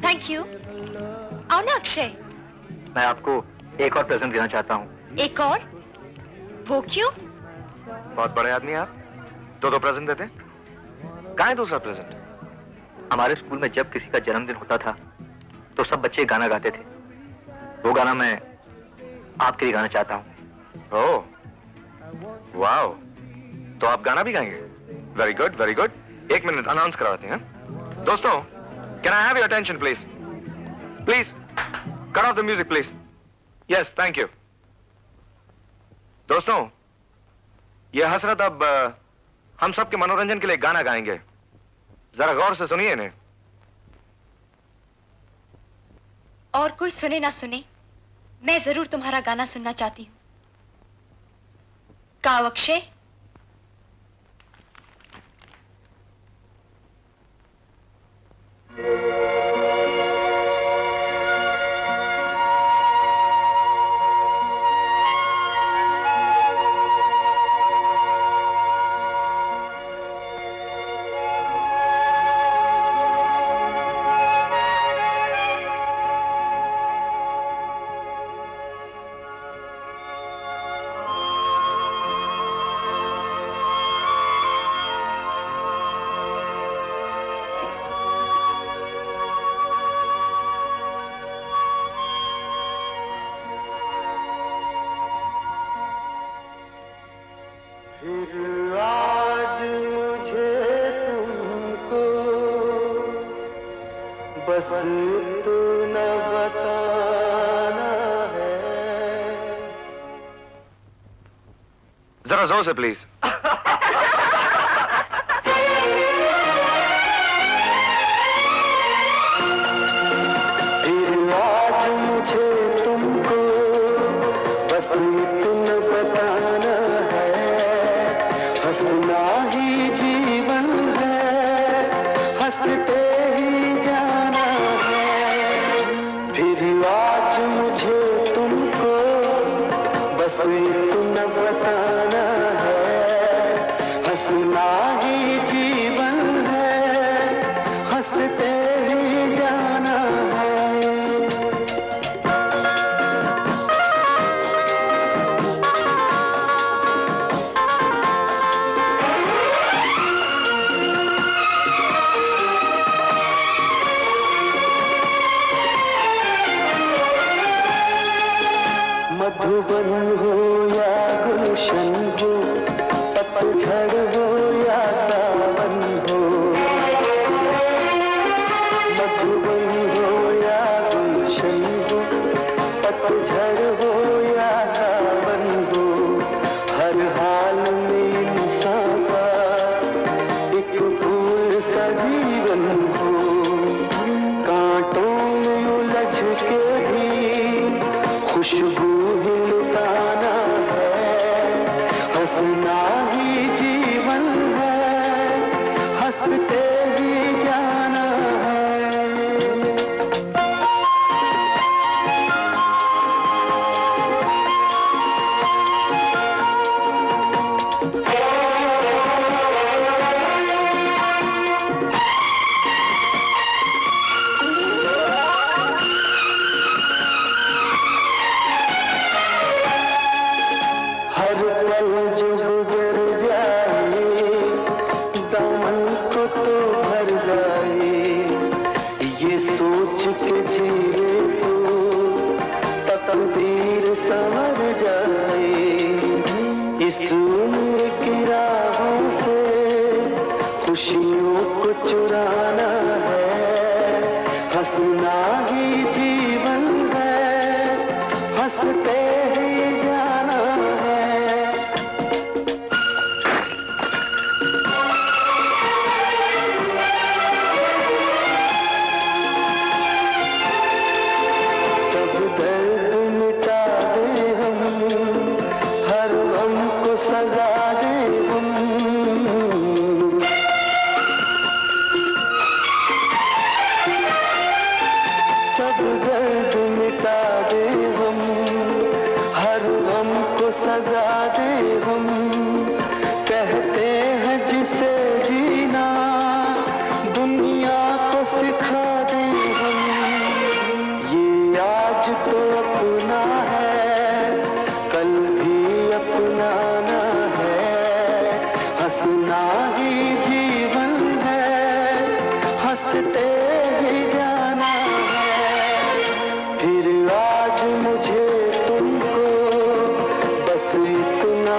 Thank you. आओ ना अक्षय। मैं आपको एक और प्रेजेंट देना चाहता हूँ। एक और? वो क्यों? बहुत बड़े आदमी आप, दो प्रेजेंट देते। कहाँ है दूसरा प्रेजेंट? हमारे स्कूल में जब किसी का जन्मदिन होता था तो सब बच्चे गाना गाते थे। वो गाना मैं आपके लिए गाना चाहता हूँ। ओह, वाओ, तो आप गाना भी गाएंगे? Very good, very good. 1 minute announce कराते हैं। दोस्तों, can I have your attention please? Please cut off the music please. Yes, thank you. दोस्तों, ये हसरत अब हम सबके मनोरंजन के लिए गाना गाएंगे। जरा गौर से सुनिए इन्हें। और कोई सुने ना सुने, मैं जरूर तुम्हारा गाना सुनना चाहती हूँ। गाओ अक्षय। जरा जोर से प्लीज।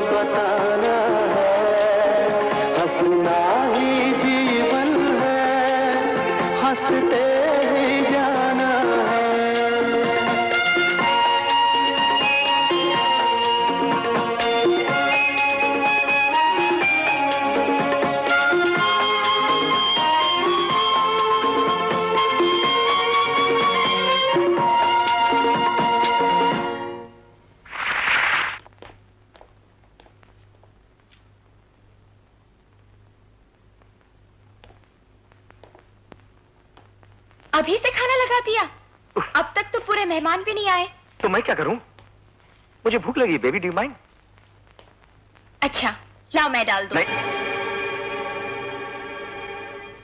बताना अभी से खाना लगा दिया? अब तक तो पूरे मेहमान भी नहीं आए। तो मैं क्या करूं? मुझे भूख लगी। Baby do you mind? अच्छा लाओ मैं डाल दूं। नहीं,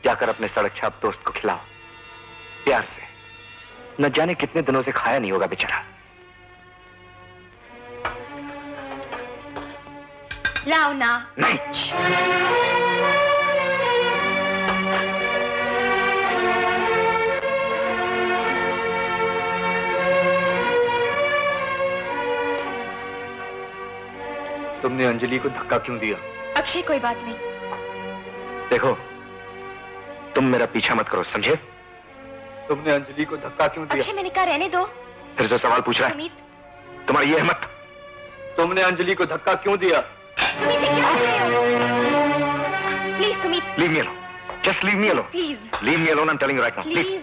जाकर अपने सड़क छाप दोस्त को खिलाओ प्यार से। न जाने कितने दिनों से खाया नहीं होगा बेचारा। लाओ ना। नहीं। तुमने अंजलि को धक्का क्यों दिया? अक्षय कोई बात नहीं। देखो, तुम मेरा पीछा मत करो, समझे? तुमने अंजलि को धक्का क्यों दिया? अक्षय मैंने कहा रहने दो। फिर से सवाल पूछ रहा है? सुमित, तुम्हारी ये हिम्मत? तुमने अंजलि को धक्का क्यों दिया? सुमित क्या कर रहे हो? Please Sumit. Leave me alone. Just leave me alone. Please. Leave me alone, I am telling you right now. Please.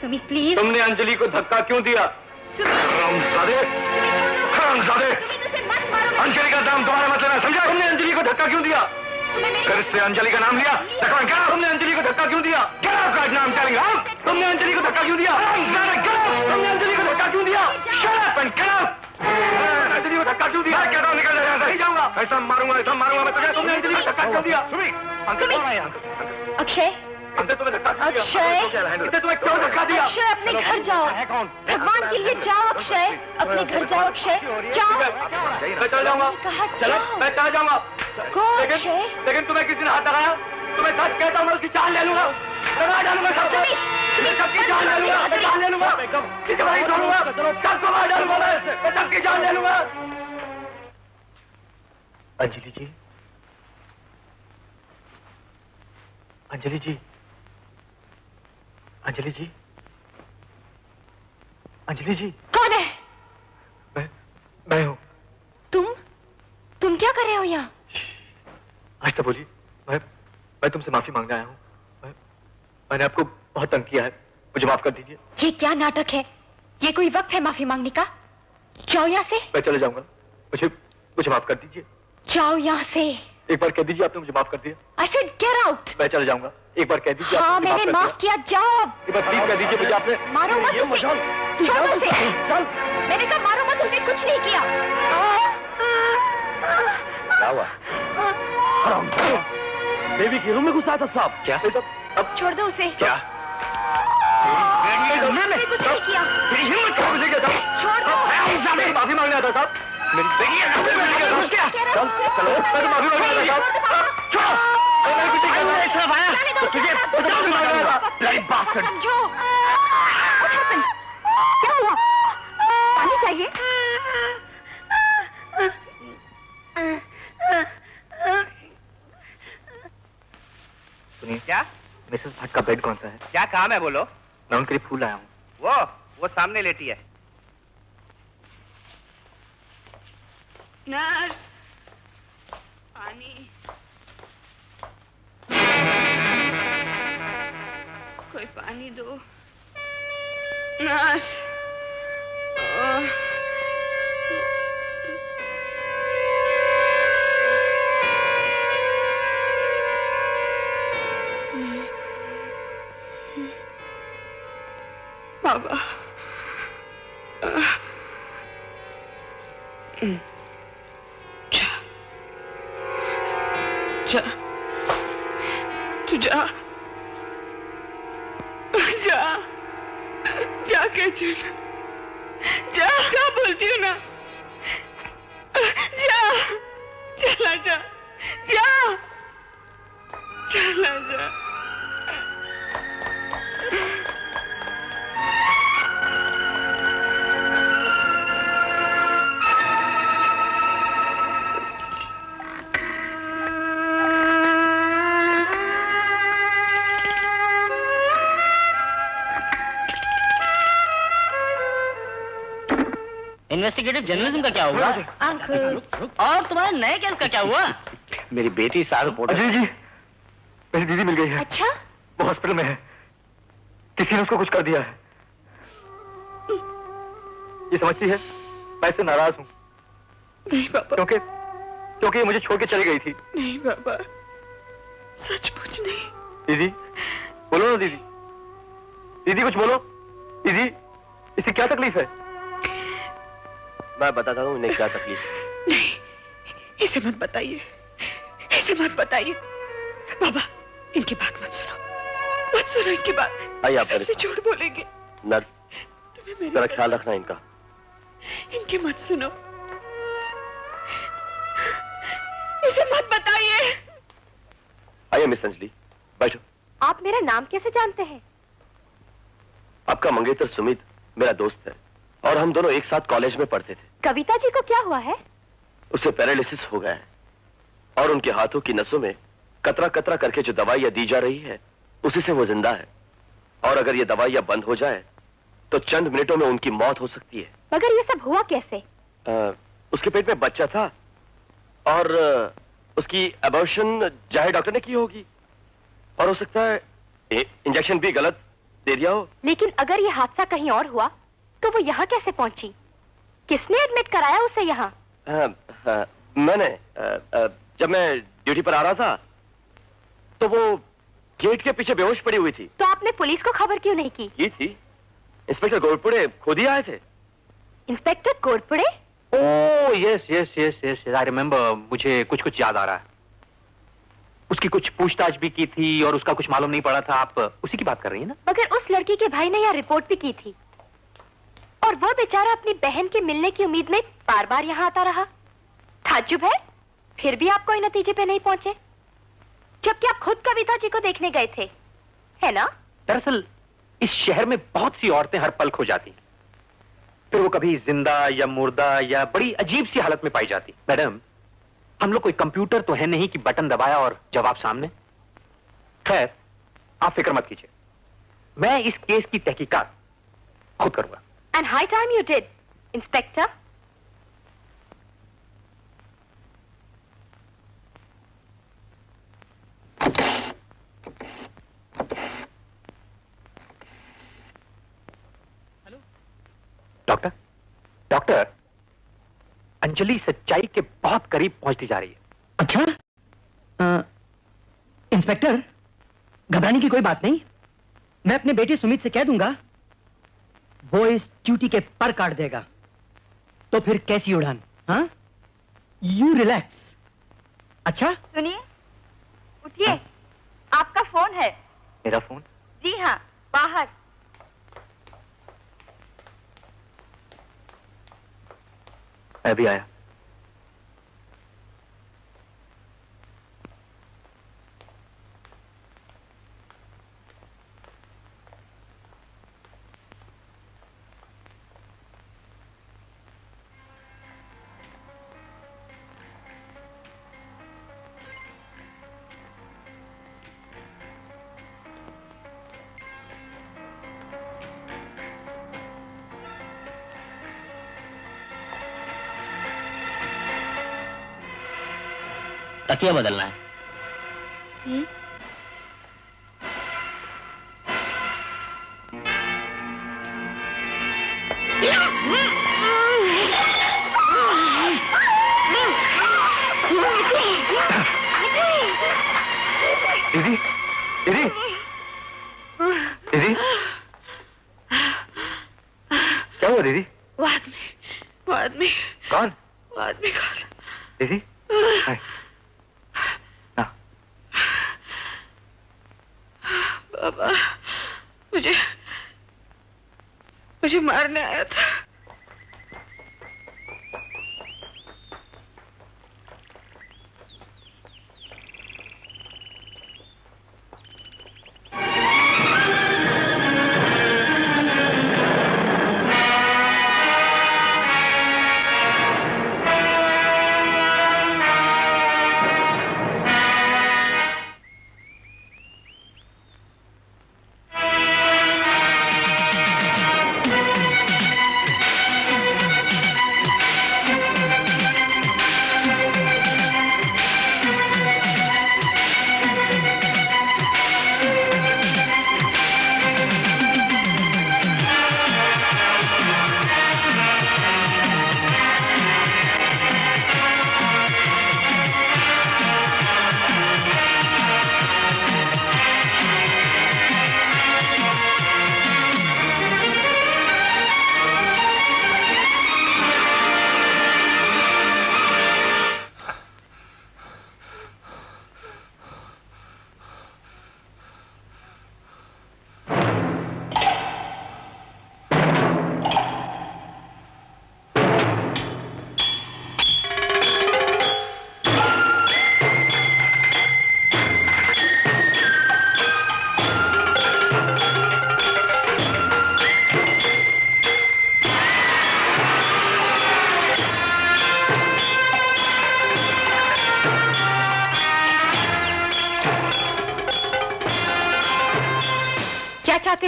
Sumit please. तुमने अंजलि को धक्का क्यों दिया? हरामजादे! हरामजादे! अंजलि का नाम तुम्हारा मतलब है, समझा? तुमने अंजलि को धक्का क्यों दिया? फिर से अंजलि का नाम लिया? तुमने अंजलि को धक्का क्यों दिया? नाम टेलिंग यू। तुमने अंजलि को धक्का क्यों दिया? तुमने अंजलि को धक्का क्यों दिया? अंजलि को धक्का क्यों दिया? मैं कहता हूँ निकल जा यहाँ से। नहीं जाऊंगा। ऐसा मारूंगा मैं तुझे। तुमने अंजलि को धक्का क्यों दिया? अक्षय, हमने तुम्हें धक्का क्यों दिया? अक्षय, हमने तुम्हें क्यों धक्का दिया? अक्षय अपने घर जाओ। भगवान के लिए जाओ अक्षय, अपने घर जाओ अक्षय, जाओ। मैं चला जाऊंगा। कहा चलो, जाओ। मैं चला जाऊंगा। गो अक्षय। लेकिन तुम्हें किसी ने हाथ लगाया? तुम्हें सच कहता हूँ, मैं उसकी जान ले लूंगा। लगा डालूंगा सबको। मैं सबकी जान ले लूंगा। मैं जान ले लूंगा। किसी को नहीं छोड़ूंगा। सबको मार डालूंगा मैं सबकी जान ले लूंगा। अंजलि जी, अंजलि जी, अंजलि जी, अंजलि जी। कौन है? मैं हूं। तुम क्या कर रहे हो यहाँ? आज तो बोलिए। मैं तुमसे माफी मांगने आया हूँ। मैंने आपको बहुत तंग किया है, मुझे माफ कर दीजिए। ये क्या नाटक है? ये कोई वक्त है माफी मांगने का? जाओ यहाँ से। मैं चले जाऊंगा, मुझे माफ कर दीजिए। जाओ यहाँ से। एक बार कह दीजिए आपने मुझे माफ कर दिया। I said get out। मैं चले जाऊंगा, एक बार कह दीजिए। हाँ मैंने माफ किया, जाओ। एक बार प्लीज कह दीजिए मुझे आपने। मारो मत उसे। छोड़ो उसे। मैंने कहा मारो मत, उसने कुछ नहीं किया। क्या हुआ? देवी के रूम में घुसा था साहब। क्या? अब छोड़ दो उसे। क्या? उसने कुछ नहीं किया। मेरी हिम्मत कहाँ मुझे क्या साहब? छोड़ दो। माफी मांगने आता साहब। क्या? चलो, मैं तो माफी मांगने आता साहब। समझो। क्या हुआ? पानी चाहिए? सुनिए, क्या? मिसेस भट्ट का बेड कौन सा है? क्या काम है बोलो? मैं उनके लिए फूल आया हूँ। वो सामने लेटी है। नर्स, पानी। कोई पानी दो। नर्स। बाबा। जा, तू जा, जा, जाके जा बोलती हूँ ना, जा, चला जा, चला जा। इन्वेस्टिगेटिव जर्नलिज्म का क्या हुआ? अंकल। और तुम्हारे नए केस का क्या हुआ? मेरी बेटी सारा रिपोर्ट। अजय जी, मेरी दीदी मिल गई है। अच्छा? वो हॉस्पिटल में है, किसी ने उसको कुछ कर दिया है। ये समझती है मैं इससे नाराज हूँ। नहीं बाबा। क्योंकि ये मुझे छोड़ के चली गई थी। नहीं बाबा, सचमुच नहीं। दीदी, बोलो ना दीदी, दीदी कुछ बोलो। दीदी, इसे क्या तकलीफ है? मैं बताता हूँ इन्हें क्या तकलीफ है। नहीं, इसे मत बताइए, इसे मत बताइए। बाबा, इनकी बात मत सुनो, मत सुनो इनकी बात। आइए आप मेरे से झूठ बोलेंगे। नर्स, जरा ख्याल रखना इनका। इनकी मत सुनो, इसे मत बताइए। आइए मिस अंजलि, बैठो। आप मेरा नाम कैसे जानते हैं? आपका मंगेतर सुमित मेरा दोस्त है और हम दोनों एक साथ कॉलेज में पढ़ते थे। कविता जी को क्या हुआ है? उसे पैरालिसिस हो गया है और उनके हाथों की नसों में कतरा कतरा करके जो दवाइयां दी जा रही है उसी से वो जिंदा है। और अगर ये दवाइयां बंद हो जाए तो चंद मिनटों में उनकी मौत हो सकती है। मगर ये सब हुआ कैसे? उसके पेट में बच्चा था और उसकी अबॉर्शन जाहिर डॉक्टर ने की होगी और हो सकता है इंजेक्शन भी गलत दे दिया हो। लेकिन अगर ये हादसा कहीं और हुआ तो वो यहाँ कैसे पहुंची? किसने एडमिट कराया उसे यहाँ? मैंने जब मैं ड्यूटी पर आ रहा था तो वो गेट के पीछे बेहोश पड़ी हुई थी। तो आपने पुलिस को खबर क्यों नहीं की? ये थी, इंस्पेक्टर गोरपुड़े खुद ही आए थे। Inspector Gorpude? Oh yes yes yes yes, I remember. मुझे कुछ कुछ याद आ रहा है। उसकी कुछ पूछताछ भी की थी और उसका कुछ मालूम नहीं पड़ा था। आप उसी की बात कर रही हैं ना? मगर उस लड़की के भाई ने यहाँ रिपोर्ट भी की थी और वो बेचारा अपनी बहन के मिलने की उम्मीद में बार बार यहाँ आता रहा। ताज्जुब है फिर भी आप कोई नतीजे पे नहीं पहुंचे, जबकि आप खुद कविता जी को देखने गए थे, है ना? दरअसल इस शहर में बहुत सी औरतें हर पल खो जाती, फिर वो कभी जिंदा या मुर्दा या बड़ी अजीब सी हालत में पाई जाती। मैडम, हम लोग कोई कंप्यूटर तो है नहीं कि बटन दबाया और जवाब सामने। खैर, आप फिक्र मत कीजिए, मैं इस केस की तहकीकात खुद करूंगा। And high time you did, inspector. Doctor, doctor, Anjali सच्चाई के बहुत करीब पहुंचती जा रही है। अच्छा, इंस्पेक्टर, घबराने की कोई बात नहीं। मैं अपने बेटे सुमित से कह दूंगा, वो इस ड्यूटी के पर काट देगा। तो फिर कैसी उड़ान? हाँ, यू रिलैक्स। अच्छा, सुनिए, उठिए, आपका फोन है। मेरा फोन? जी हाँ, बाहर। मैं भी आया। तकिया बदलना है। दीदी, दीदी, दीदी, क्या हुआ दीदी? वो आदमी कौन? वो आदमी कौन? दीदी, बाबा, मुझे मारने आया था।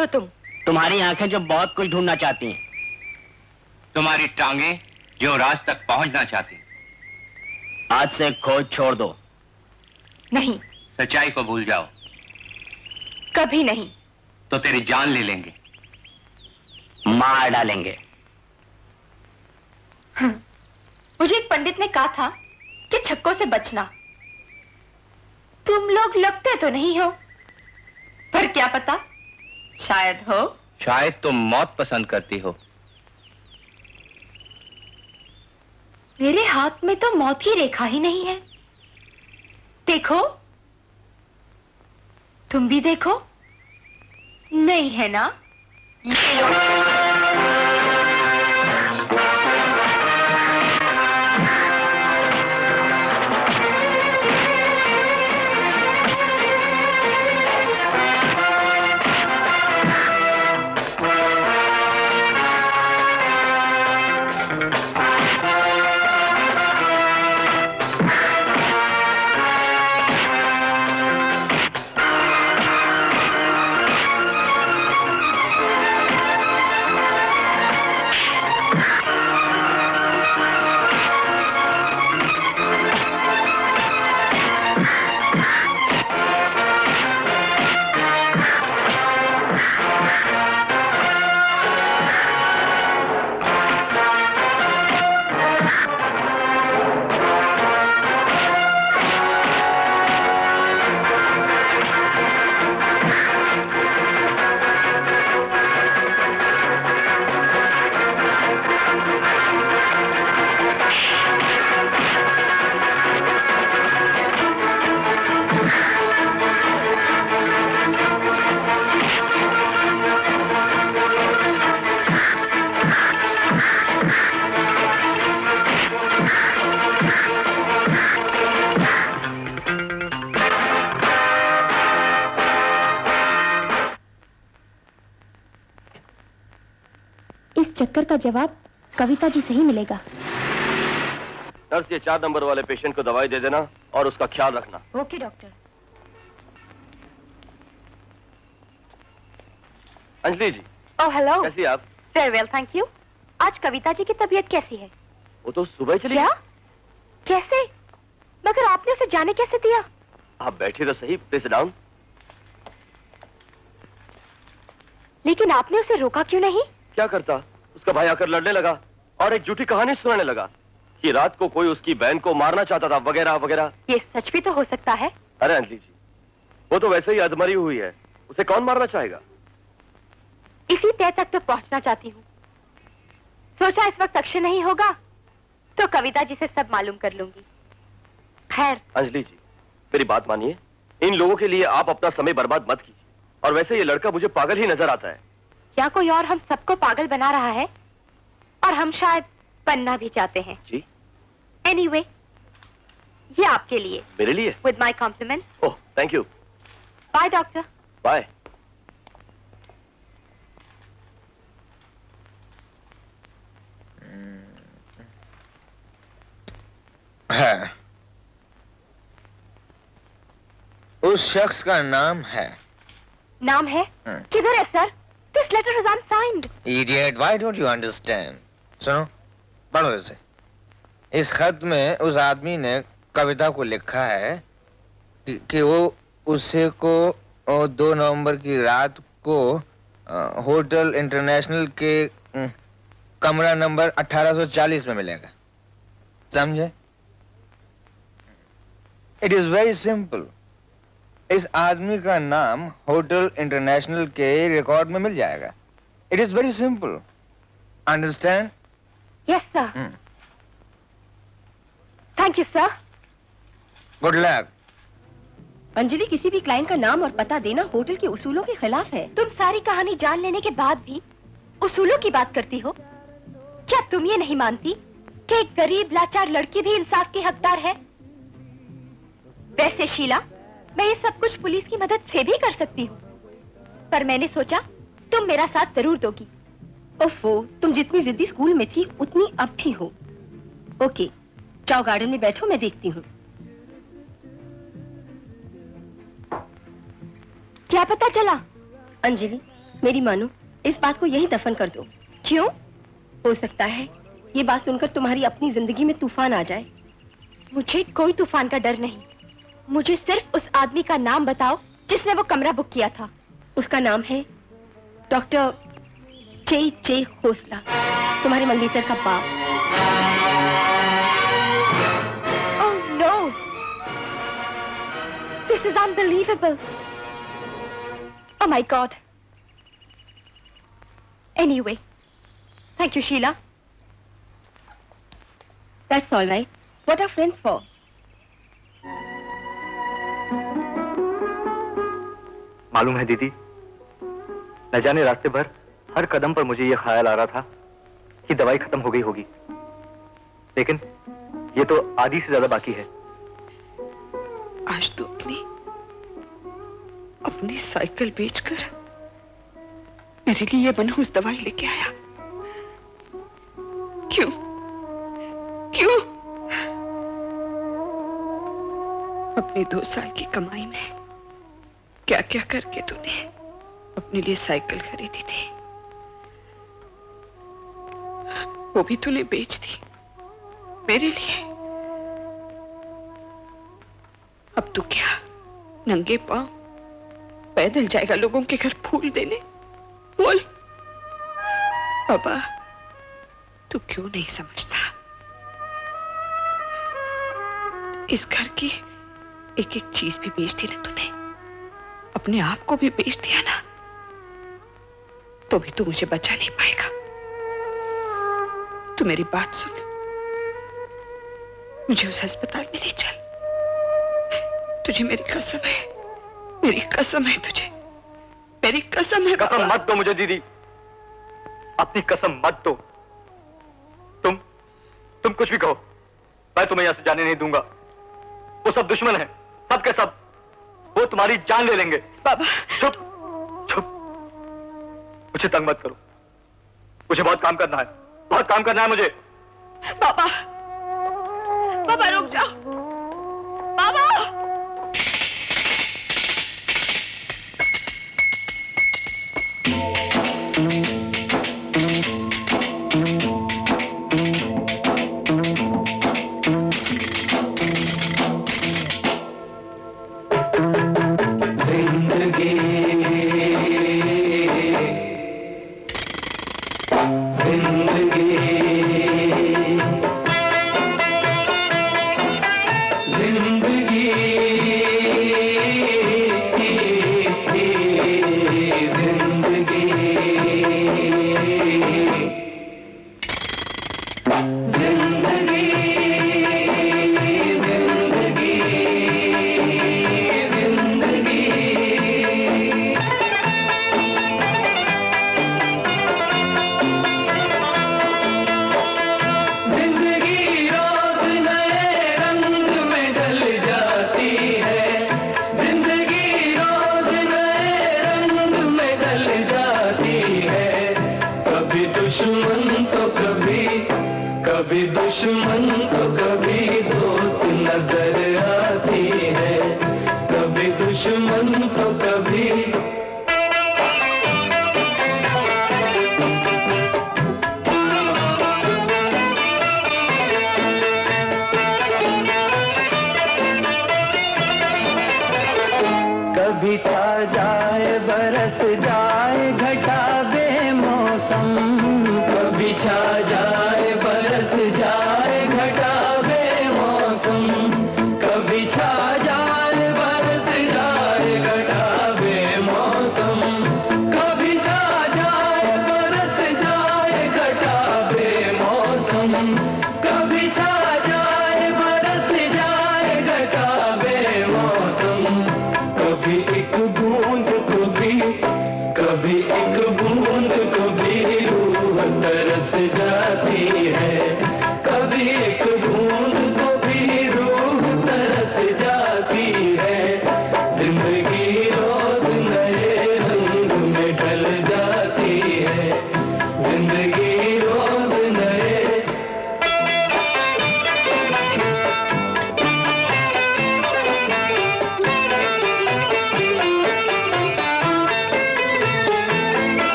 हो तुम? तुम्हारी आंखें जो बहुत कुछ ढूंढना चाहती हैं। तुम्हारी टांगे जो राज तक पहुंचना चाहती। आज से खोज छोड़ दो। नहीं। सच्चाई को भूल जाओ। कभी नहीं। तो तेरी जान ले लेंगे, मार डालेंगे। मुझे एक पंडित ने कहा था कि छक्कों से बचना। तुम लोग लगते तो नहीं हो, पर क्या पता, शायद हो। शायद तुम मौत पसंद करती हो। मेरे हाथ में तो मौत की रेखा ही नहीं है। देखो, तुम भी देखो। नहीं है ना? ये लो। चक्कर का जवाब कविता जी से ही मिलेगा। नर्स, ये 4 नंबर वाले पेशेंट को दवाई दे देना और उसका ख्याल रखना। Okay doctor. Anjali ji. Oh hello. कैसी आप? Very well thank you. आज कविता जी की तबीयत कैसी है? वो तो सुबह चली। क्या? कैसे? मगर आपने उसे जाने कैसे दिया? आप बैठिए तो सही, प्लीज डाउन। लेकिन आपने उसे रोका क्यों नहीं? क्या करता, उसका भाई आकर लड़ने लगा और एक झूठी कहानी सुनाने लगा कि रात को कोई उसकी बहन को मारना चाहता था वगैरह वगैरह। ये सच भी तो हो सकता है। अरे अंजलि जी, वो तो वैसे ही अधमरी हुई है, उसे कौन मारना चाहेगा? इसी तय तक तो पहुंचना चाहती हूँ। सोचा इस वक्त अक्षय नहीं होगा तो कविता जी से सब मालूम कर लूंगी। खैर अंजलि जी, मेरी बात मानिए, इन लोगों के लिए आप अपना समय बर्बाद मत कीजिए। और वैसे ये लड़का मुझे पागल ही नजर आता है। क्या कोई और हम सबको पागल बना रहा है? और हम शायद बनना भी चाहते हैं। जी। एनीवे, ये आपके लिए। मेरे लिए? With my compliments. Oh thank you. Bye doctor. Bye. है, उस शख्स का नाम है। नाम है? किधर है sir? This letter is unsigned. Idiot, why don't you understand? सुनो, पढ़ो इसे। इस खत में उस आदमी ने कविता को लिखा है कि वो उसे को 2 नवंबर की रात को होटल इंटरनेशनल के कमरा नंबर 1840 में मिलेगा। समझे? It is very simple. इस आदमी का नाम होटल इंटरनेशनल के रिकॉर्ड में मिल जाएगा। It is very simple. Understand? Yes sir. Thank you sir. Good luck. Anjali, किसी भी क्लाइंट का नाम और पता देना होटल के उसूलों के खिलाफ है। तुम सारी कहानी जान लेने के बाद भी उसूलों की बात करती हो। क्या तुम ये नहीं मानती कि एक गरीब लाचार लड़की भी इंसाफ की हकदार है? वैसे शीला, मैं ये सब कुछ पुलिस की मदद से भी कर सकती हूँ, पर मैंने सोचा तुम मेरा साथ जरूर दोगी। ओफो, तुम जितनी जिद्दी स्कूल में थी उतनी अब भी हो। ओके, जाओ गार्डन में बैठो, मैं देखती हूँ। क्या पता चला? अंजलि, मेरी मानो, इस बात को यही दफन कर दो। क्यों? हो सकता है ये बात सुनकर तुम्हारी अपनी जिंदगी में तूफान आ जाए। मुझे कोई तूफान का डर नहीं। मुझे सिर्फ उस आदमी का नाम बताओ जिसने वो कमरा बुक किया था। उसका नाम है डॉक्टर चे खोसला, तुम्हारे मंगेतर का बाप। Oh no! This is unbelievable. Oh my God. Anyway, thank you, Sheila. That's all right. What are friends for? मालूम है दीदी, न जाने रास्ते भर हर कदम पर मुझे यह ख्याल आ रहा था कि दवाई खत्म हो गई होगी, लेकिन ये तो आधी से ज्यादा बाकी है। आज तो अपनी साइकिल बेचकर मेरे लिए ये मनहूस दवाई लेके आया। क्यों? क्यों? अपने 2 साल की कमाई में क्या क्या करके तूने अपने लिए साइकिल खरीदी थी, वो भी तूने बेच दी मेरे लिए। अब तू क्या नंगे पांव पैदल जाएगा लोगों के घर फूल देने? बोल बाबा, तू क्यों नहीं समझता? इस घर की एक एक चीज भी बेच दी ना तूने, अपने आप को भी बेच दिया ना, तो भी तू मुझे बचा नहीं पाएगा। तू मेरी बात सुन, मुझे उस अस्पताल में ले चल। तुझे मेरी कसम है, मेरी कसम है तुझे, मेरी कसम है। कसम मत दो मुझे दीदी, अपनी कसम मत दो। तुम कुछ भी कहो, मैं तुम्हें यहां से जाने नहीं दूंगा। वो सब दुश्मन हैं, सब के सब, वो तुम्हारी जान ले लेंगे। बाबा चुप चुप, मुझे तंग मत करो, मुझे बहुत काम करना है, बहुत काम करना है मुझे। बाबा, बाबा रुक जाओ, बाबा।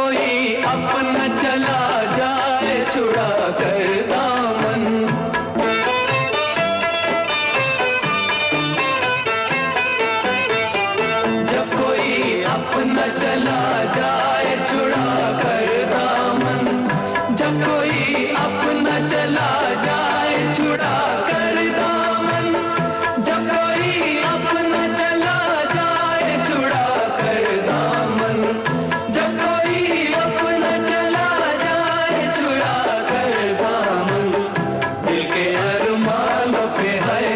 कोई अपना चला जाए छुड़ा कर दामन, जब कोई अपना चला जाए छुड़ा कर दामन, जब कोई अपना चला जाए छुड़ा कर दामन, जब कोई अपना चला जाए छुड़ा कर दामन, जब कोई अपना चला जाए छुड़ा कर दामन, दिल के अरमानों पे है,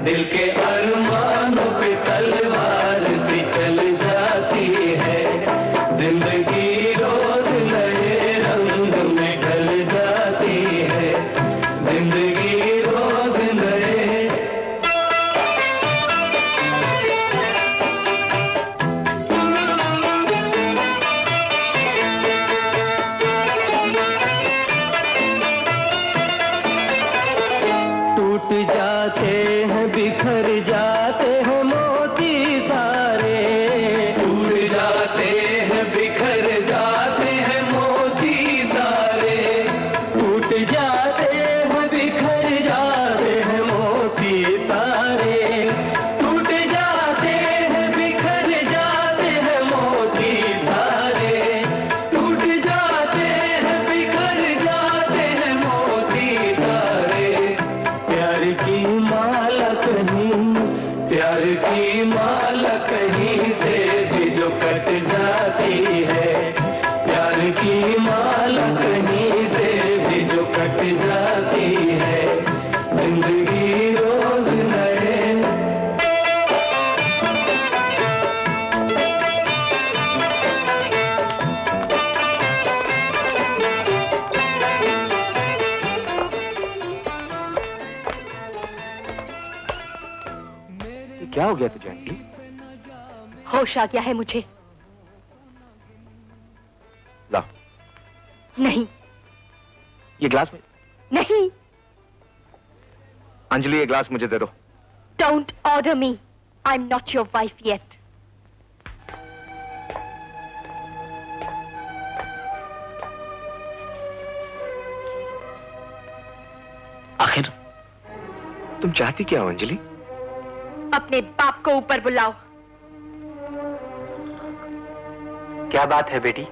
दिल के अरमानों पे तलवार सी चल जाती है, जिंदगी रोज नए रंग में ढल जाती है, जिंदगी रोज नए। टूट जाते हैं बिखर जाते हैं मोती सारे, टूट जाते हैं बिखर जाते हैं मोती सारे, टूट जाते हैं बिखर जाते हैं मोती सारे, टूट जाते हैं बिखर जाते हैं मोती सारे, टूट जाते हैं बिखर जाते हैं मोती सारे, प्यार की माला कहीं, प्यार की माला कहीं से भी जो कट जाती है, प्यार की माला कहीं से भी जो कट जाती है, जिंदगी रोज नए। ये क्या हो गया तुझे अंजलि? होश आ गया है मुझे। लाओ नहीं ये ग्लास में। नहीं, अंजलि ये ग्लास मुझे दे दो। Don't order me, I am not your wife yet. आखिर तुम चाहती क्या हो अंजलि? अपने बाप को ऊपर बुलाओ। क्या बात है बेटी?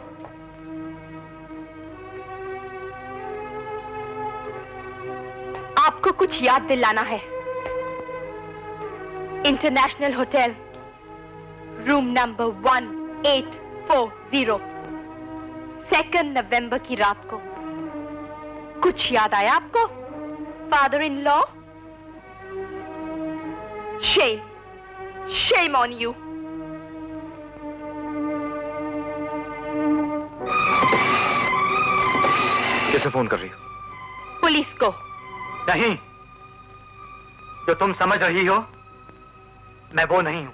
आपको कुछ याद दिलाना है। इंटरनेशनल होटल, रूम नंबर 1840, 2 नवंबर की रात को। कुछ याद आया आपको? Father in law? Shame. Shame on you. किसे फोन कर रही हो? पुलिस को। नहीं, जो तुम समझ रही हो मैं वो नहीं हूं।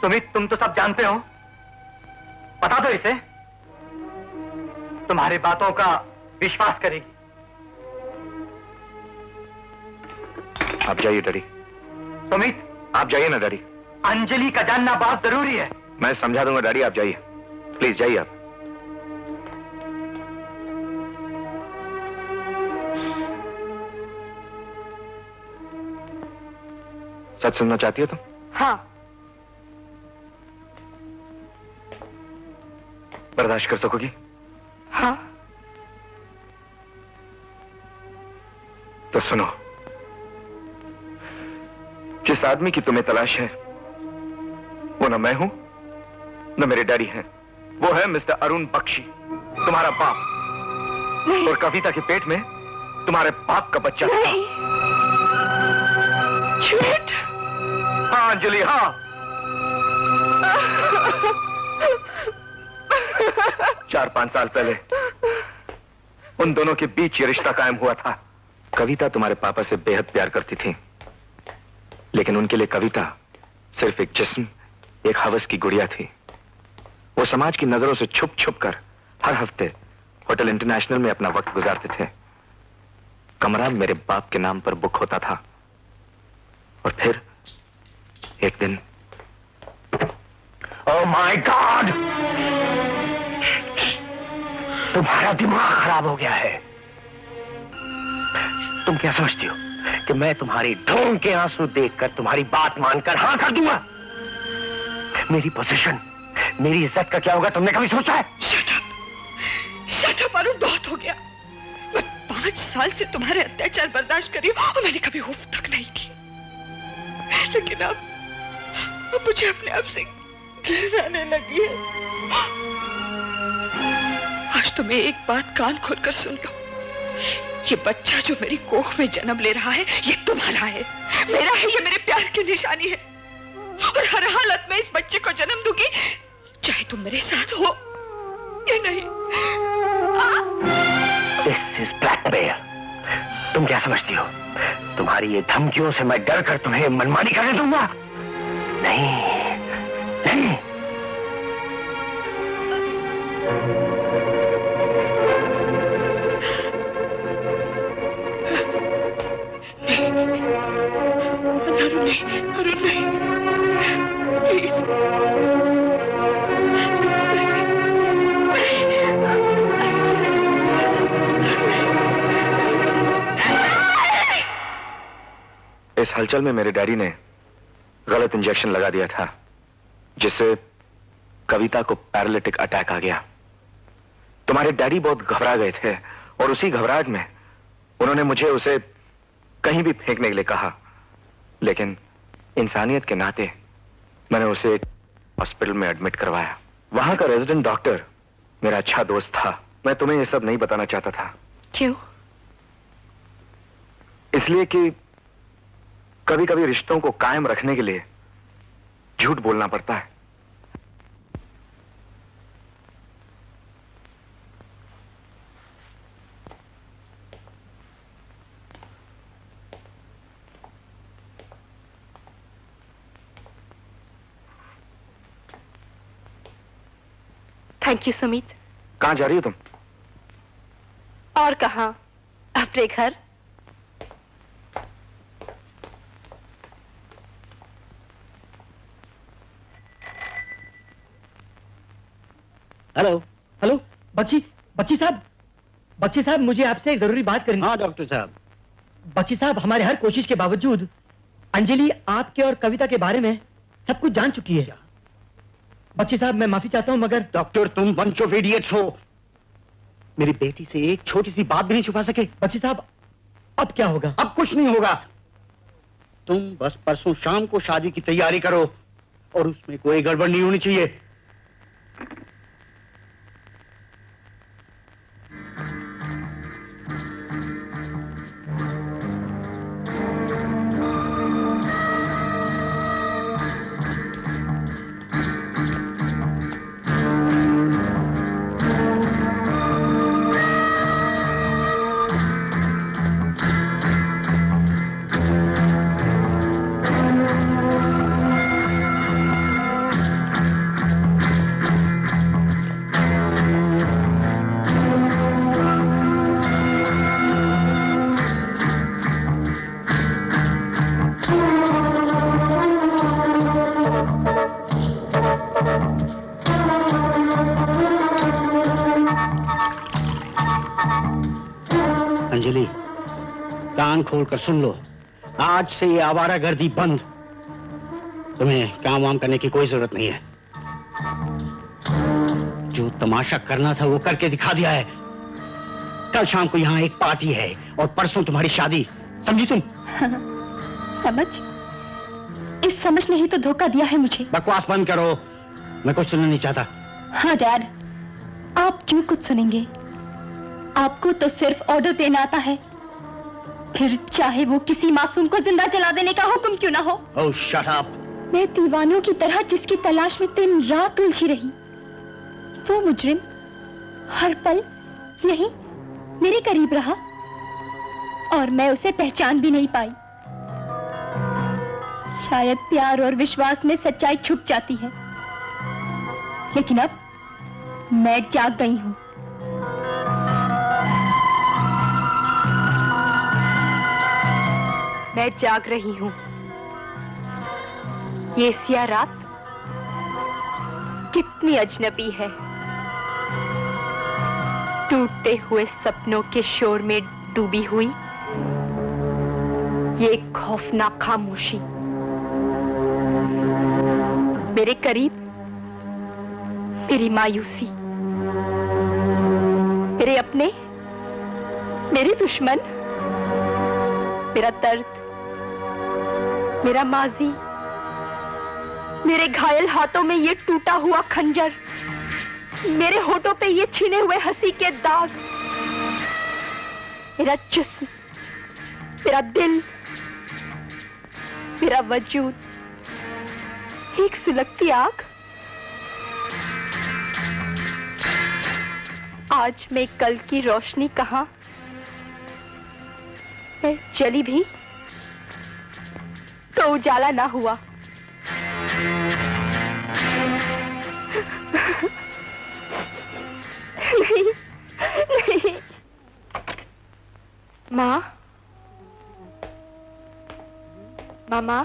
सुमित, तुम तो सब जानते हो। बता दो इसे, तुम्हारी बातों का विश्वास करेगी। आप जाइए डैडी। सुमित, आप जाइए ना डैडी। अंजलि का जानना बहुत जरूरी है। मैं समझा दूंगा डैडी, आप जाइए प्लीज, जाइए आप। सच सुनना चाहती हो तुम? हाँ। बर्दाश्त कर सकोगी? हाँ। तो सुनो, जिस आदमी की तुम्हें तलाश है वो ना मैं हूं न मेरे डैडी हैं, वो है मिस्टर अरुण बख्शी, तुम्हारा बाप। और कविता के पेट में तुम्हारे बाप का बच्चा था। झूठ। हाँ अंजलि, हाँ। 4-5 साल पहले उन दोनों के बीच ये रिश्ता कायम हुआ था। कविता तुम्हारे पापा से बेहद प्यार करती थी, लेकिन उनके लिए कविता सिर्फ एक जिस्म, एक हवस की गुड़िया थी। वो समाज की नजरों से छुप छुप कर हर हफ्ते होटल इंटरनेशनल में अपना वक्त गुजारते थे। कमरा मेरे बाप के नाम पर बुक होता था। और फिर एक दिन, ओह माय गॉड, तुम्हारा दिमाग खराब हो गया है। तुम क्या समझती हो कि मैं तुम्हारी ढोंग के आंसू देखकर तुम्हारी बात मानकर हाँ कर दूंगा? मेरी पोजीशन, मेरी इज्जत का क्या होगा तुमने कभी सोचा है? शट अप अरुण, बहुत हो गया। मैं 5 साल से तुम्हारे अत्याचार बर्दाश्त कर रही हूं और मैंने कभी उफ तक नहीं की, लेकिन अब मुझे अपने आप से घिन आने लगी है। आज तुम्हें एक बात कान खोलकर सुन लो, ये बच्चा जो मेरी कोख में जन्म ले रहा है ये तुम्हारा है, मेरा है, ये मेरे प्यार की निशानी है और हर हालत में इस बच्चे को जन्म दूंगी चाहे तुम मेरे साथ हो या नहीं। This is blackmail। तुम क्या समझती हो तुम्हारी ये धमकियों से मैं डर कर तुम्हें मनमानी करने दूंगा? नहीं नहीं। अरुण नहीं, प्लीज। इस हलचल में मेरे डैडी ने गलत इंजेक्शन लगा दिया था, जिससे कविता को पैरालिटिक अटैक आ गया। तुम्हारे डैडी बहुत घबरा गए थे और उसी घबराहट में उन्होंने मुझे उसे कहीं भी फेंकने के लिए कहा, लेकिन इंसानियत के नाते मैंने उसे एक हॉस्पिटल में एडमिट करवाया। वहां का रेजिडेंट डॉक्टर मेरा अच्छा दोस्त था। मैं तुम्हें यह सब नहीं बताना चाहता था। क्यों? इसलिए कि कभी कभी रिश्तों को कायम रखने के लिए झूठ बोलना पड़ता है। Thank you Sumit. कहां जा रही हो तुम? और कहां, अपने घर। हेलो हेलो, बच्ची साहब मुझे आपसे एक जरूरी बात करनी। हाँ डॉक्टर साहब। बच्ची साहब, हमारे हर कोशिश के बावजूद अंजलि आपके और कविता के बारे में सब कुछ जान चुकी है। बच्ची साहब, मैं माफी चाहता हूं मगर डॉक्टर तुम बंच ऑफ इडियट्स हो। मेरी बेटी से एक छोटी सी बात भी नहीं छुपा सके। बच्ची साहब, अब क्या होगा? अब कुछ नहीं होगा। तुम बस परसों शाम को शादी की तैयारी करो और उसमें कोई गड़बड़ नहीं होनी चाहिए। खोलकर सुन लो, आज से ये आवारागर्दी बंद। तुम्हें काम वाम करने की कोई जरूरत नहीं है। जो तमाशा करना था वो करके दिखा दिया है। कल शाम को यहाँ एक पार्टी है और परसों तुम्हारी शादी, समझी तुम? समझ? इस समझ ने ही तो धोखा दिया है मुझे। बकवास बंद करो, मैं कुछ सुनना नहीं चाहता। हाँ डैड, आप क्यों कुछ सुनेंगे? आपको तो सिर्फ ऑर्डर देना आता है, फिर चाहे वो किसी मासूम को जिंदा जला देने का हुक्म क्यों ना हो। Oh, shut up. मैं दीवानों की तरह जिसकी तलाश में दिन रात उलझी रही, वो मुजरिम हर पल यहीं मेरे करीब रहा और मैं उसे पहचान भी नहीं पाई। शायद प्यार और विश्वास में सच्चाई छुप जाती है, लेकिन अब मैं जाग गई हूं। मैं जाग रही हूं। ये सिया रात कितनी अजनबी है। टूटते हुए सपनों के शोर में डूबी हुई ये खौफनाक खामोशी। मेरे करीब मेरी मायूसी, मेरे अपने, मेरे दुश्मन, मेरा दर्द, मेरा माजी, मेरे घायल हाथों में ये टूटा हुआ खंजर, मेरे होठों पे ये छीने हुए हंसी के दाग, मेरा जिस्म, मेरा दिल, मेरा वजूद, एक सुलगती आग। आज मैं कल की रोशनी कहां, मैं जली भी तो उजाला ना हुआ। नहीं, नहीं। माँ, मामा,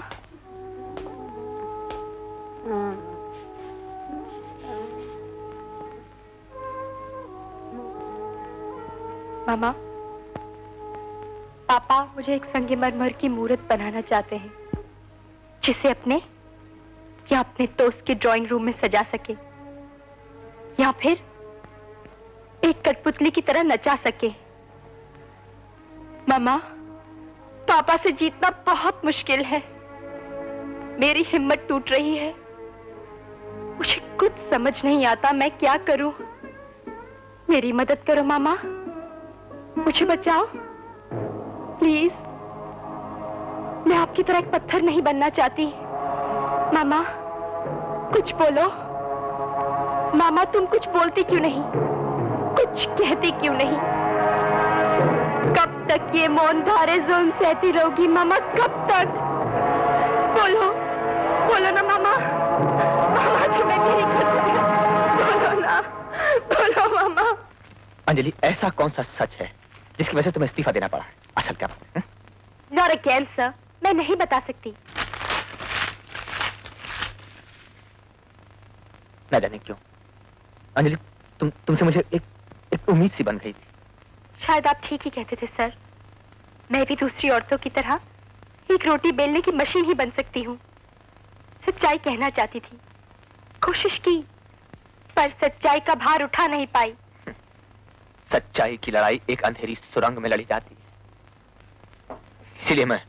मामा, पापा मुझे एक संगमरमर की मूर्त बनाना चाहते हैं जिसे अपने या अपने दोस्त के ड्राइंग रूम में सजा सके, या फिर एक कठपुतली की तरह नचा सके। मामा, पापा से जीतना बहुत मुश्किल है। मेरी हिम्मत टूट रही है। मुझे कुछ समझ नहीं आता मैं क्या करूं। मेरी मदद करो मामा, मुझे बचाओ प्लीज। मैं आपकी तरह एक पत्थर नहीं बनना चाहती। मामा कुछ बोलो। मामा तुम कुछ बोलती क्यों नहीं, कुछ कहती क्यों नहीं? कब तक ये मौन धारे जुल्म सहती रहोगी मामा, कब तक? बोलो, बोलो ना मामा। मामा तुम्हें मेरी कसम, बोलो ना, बोलो मामा। अंजलि, ऐसा कौन सा सच है जिसकी वजह से तुम्हें इस्तीफा देना पड़ा? असल क्या बात है? Not again, sir. मैं नहीं बता सकती। ना जाने क्यों अंजलि, तुमसे मुझे एक उम्मीद सी बन गई थी। शायद आप ठीक ही कहते थे सर। मैं भी दूसरी औरतों की तरह एक रोटी बेलने की मशीन ही बन सकती हूँ। सच्चाई कहना चाहती थी, कोशिश की, पर सच्चाई का भार उठा नहीं पाई। सच्चाई की लड़ाई एक अंधेरी सुरंग में लड़ी जाती है, इसीलिए मैं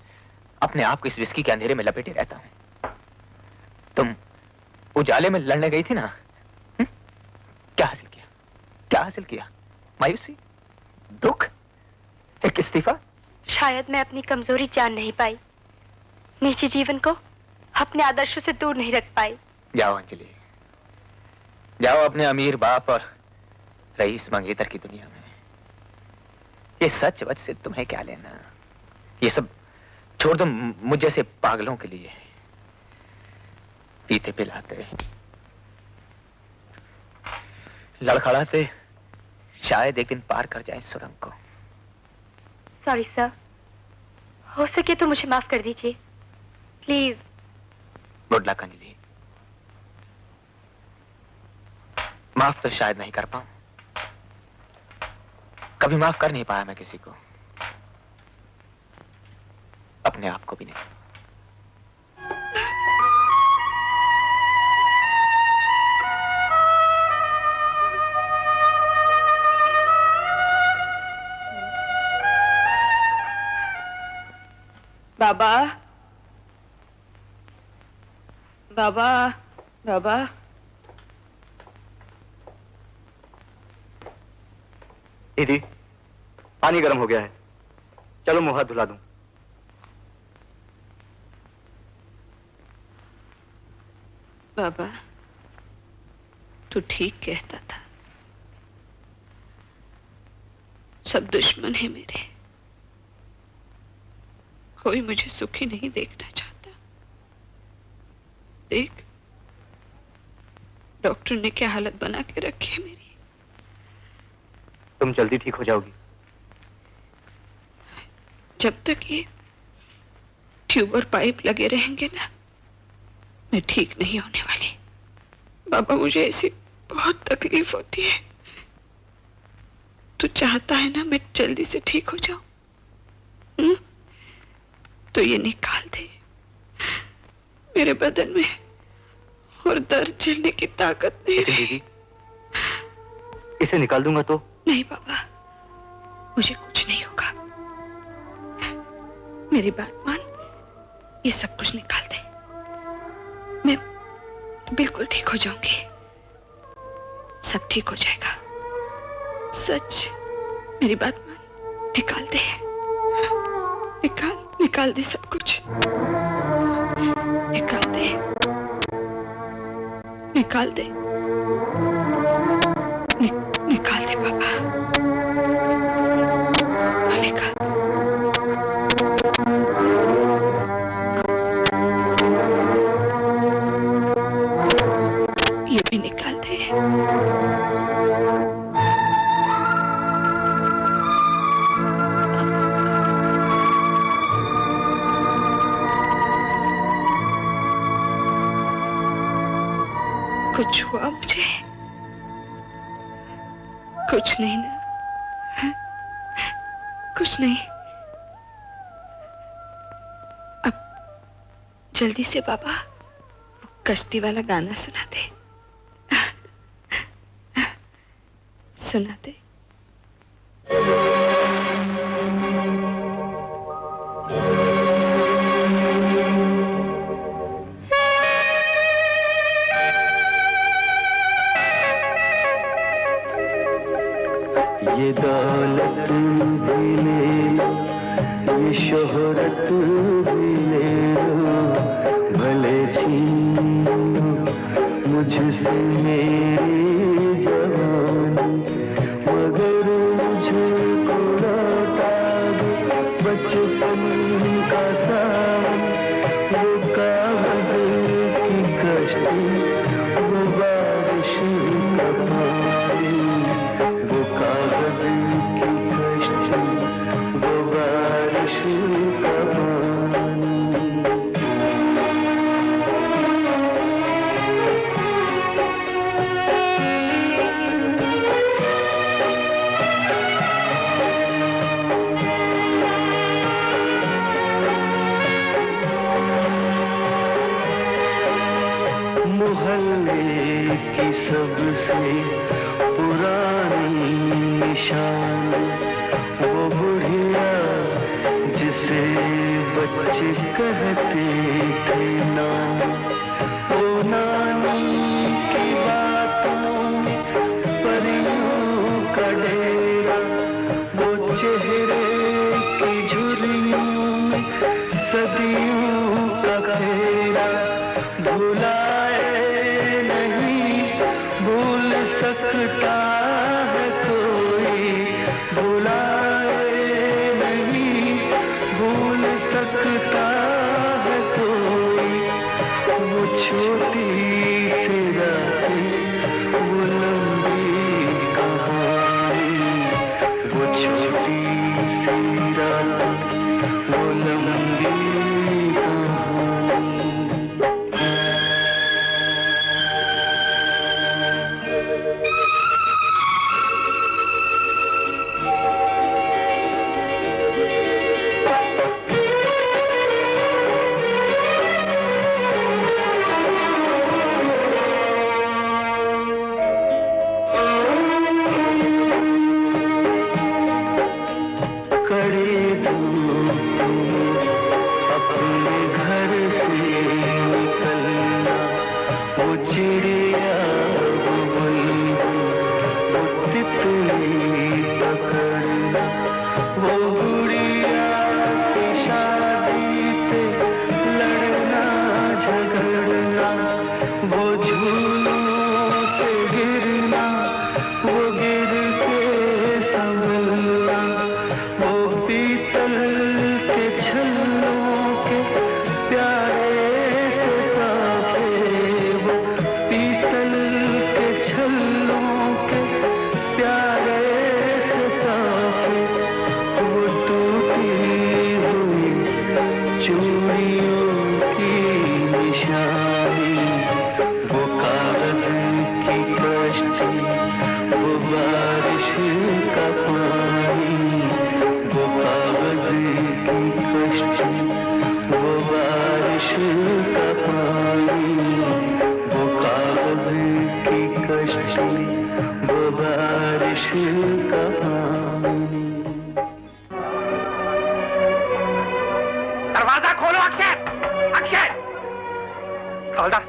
अपने आप को इस विस्की के अंधेरे में लपेटे रहता हूं। तुम उजाले में लड़ने गई थी ना, क्या हासिल किया? क्या हासिल किया? मायूसी, दुख, एक इस्तीफा। शायद मैं अपनी कमजोरी जान नहीं पाई, निजी जीवन को अपने आदर्शों से दूर नहीं रख पाई। जाओ अंजलि, जाओ अपने अमीर बाप और रईस मंगेतर की दुनिया में। ये सच वच से तुम्हें क्या लेना? ये सब छोड़ दो मुझ जैसे पागलों के लिए। पीते पिलाते, लड़खड़ाते शायद एक दिन पार कर जाए सुरंग को। सॉरी सर, हो सके तो मुझे माफ कर दीजिए प्लीज। Good luck Anjali. माफ तो शायद नहीं कर पाऊं, कभी माफ कर नहीं पाया मैं किसी को, अपने आप को भी नहीं। बाबा, बाबा, बाबा। दीदी, पानी गर्म हो गया है, चलो मुंह हाथ धुला दूं। बाबा, तू ठीक कहता था, सब दुश्मन है मेरे, कोई मुझे सुखी नहीं देखना चाहता। देख, डॉक्टर ने क्या हालत बना के रखी है मेरी। तुम जल्दी ठीक हो जाओगी। जब तक ये ट्यूब और पाइप लगे रहेंगे ना, मैं ठीक नहीं होने वाली। बाबा, मुझे ऐसी बहुत तकलीफ होती है। तू चाहता है ना मैं जल्दी से ठीक हो जाऊं, तो ये निकाल दे मेरे बदन में, और दर्द झेलने की ताकत नहीं रही। इसे निकाल दूंगा तो? नहीं बाबा, मुझे कुछ नहीं होगा। मेरी बात मान, ये सब कुछ निकाल दे, मैं बिल्कुल ठीक हो जाऊंगी। सब ठीक हो जाएगा, सच। मेरी बात मान, निकाल दे, निकाल दे सब कुछ, निकाल दे, निकाल दे, निकाल दे पापा, निकाल। ये भी निकाल दे। कुछ हुआ मुझे? कुछ नहीं ना? है? कुछ नहीं। अब जल्दी से बाबा वो कश्ती वाला गाना सुना दे, सुना दे। ये दौलत भी ले लो, ये शोहरत भी ले लो, भले छीन लो मुझसे मेरी जवानी, मगर मुझको लौटा दो बचपन का सावन, वो कागज की कश्ती, वो बारिश का पानी, वो कागज की कश्ती, वो बारिश का पानी। मोहल्ले की सबसे पुरानी निशान, वो बुढ़िया जिसे बच्चे कहते थे नानी, वो नानी की बातों में परियों का डेरा, वो चेहरे की झुर्रियों में सदियों का फेरा, भुलाए नहीं भूल सकता है कोई, भुलाए नहीं भूल सकता है कोई, वो छोटी सी रातें, वो लंबी कहानी, वो छोटी सी रातें, वो लंबी कहानी। कड़ी धूप में अपने घर से निकलना, वो चिड़िया वो बुलबुल वो तितली पकड़ना, वो गुड़िया की शादी पे लड़ना झगड़ना, वो झूलों से गिरना, वो गिर के संभलना, वो पीतल के छल्लों के प्यारे से ताके, वो पीतल के छल्लों के प्यारे से ताके, वो टूटी हुई चूड़ियों की निशानी, वो कागज की कश्ती, वो बारिश का बारिश कहानी। दरवाजा खोलो अक्षय! अक्षय! हवलदार,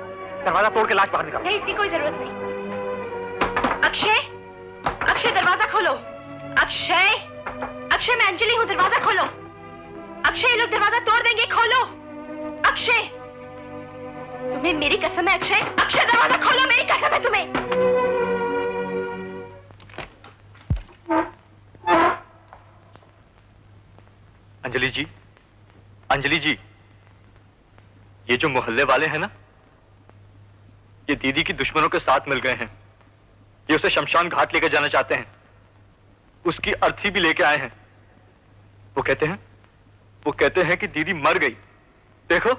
दरवाजा तोड़ के लाश बाहर निकालो। नहीं, इसकी कोई जरूरत नहीं। अक्षय, अक्षय दरवाजा खोलो। अक्षय, अक्षय मैं अंजलि हूँ, दरवाजा खोलो। अक्षय ये लोग दरवाजा तोड़ देंगे, खोलो। अक्षय, तुम्हें मेरी कसम है अक्षय, अक्षय दरवाजा खोलो, मेरी कसम है तुम्हें। अंजलि जी, अंजलि जी, ये जो मोहल्ले वाले हैं ना, ये दीदी की दुश्मनों के साथ मिल गए हैं। ये उसे शमशान घाट लेकर जाना चाहते हैं। उसकी अर्थी भी लेके आए हैं। वो कहते हैं कि दीदी मर गई। देखो,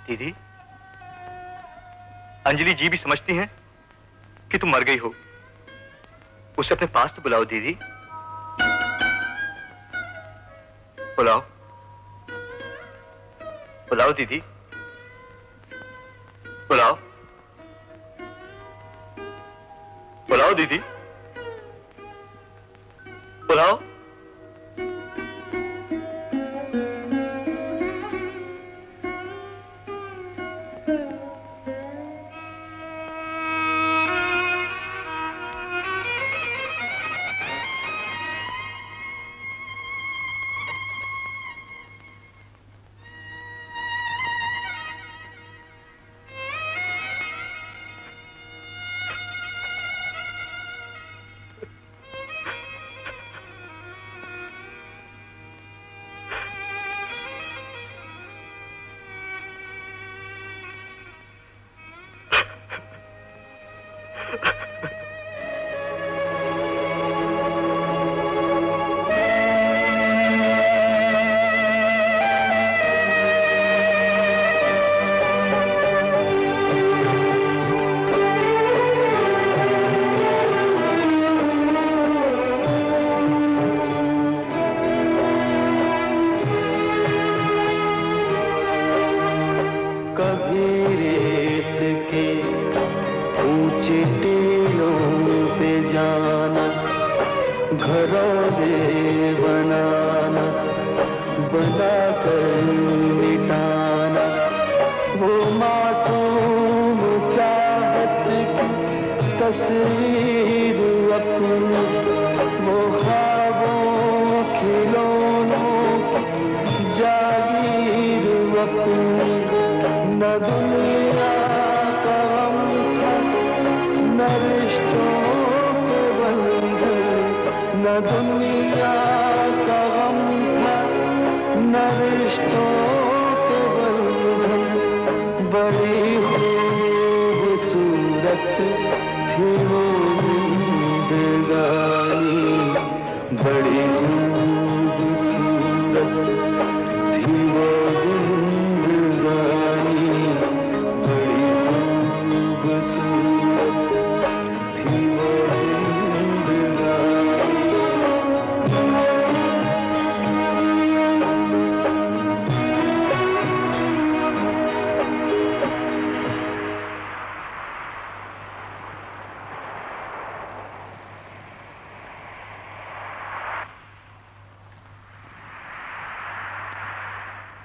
दीदी, अंजलि जी भी समझती हैं कि तुम मर गई हो। उसे अपने पास तो बुलाओ दीदी, बुलाओ, बुलाओ दीदी, बुलाओ, बुलाओ दीदी, बुलाओ।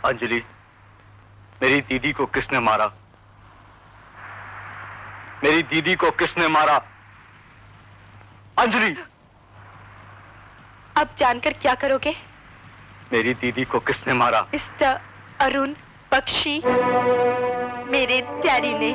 अंजलि, मेरी दीदी को किसने मारा? मेरी दीदी को किसने मारा? अंजलि! अब जानकर क्या करोगे? मेरी दीदी को किसने मारा? मिस्टर अरुण बख्शी, मेरे डैडी ने।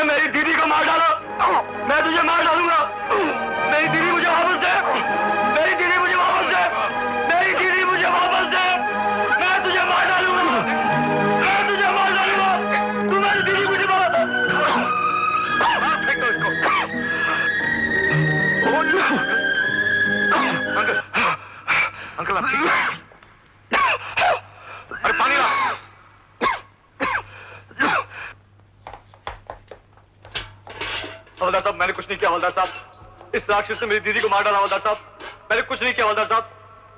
तुमने मेरी दीदी को मार डाला, मैं तुझे मार डालूंगा। मेरी दीदी मुझे वापस दे, मेरी दीदी मुझे वापस दे, मेरी दीदी मुझे वापस दे, मैं तुझे मार डालूंगा, मैं तुझे मार डालूंगा। तू मेरी दीदी मुझे वापस दे। फेंक दो इसको। अंकल, अंकल आप ठीक हैं? अरे पानी ला। हवलदार साहब, मैंने कुछ नहीं किया। हवलदार साहब, इस राक्षस ने मेरी दीदी को मार डाला। हवलदार साहब, मैंने कुछ नहीं किया। हवलदार साहब,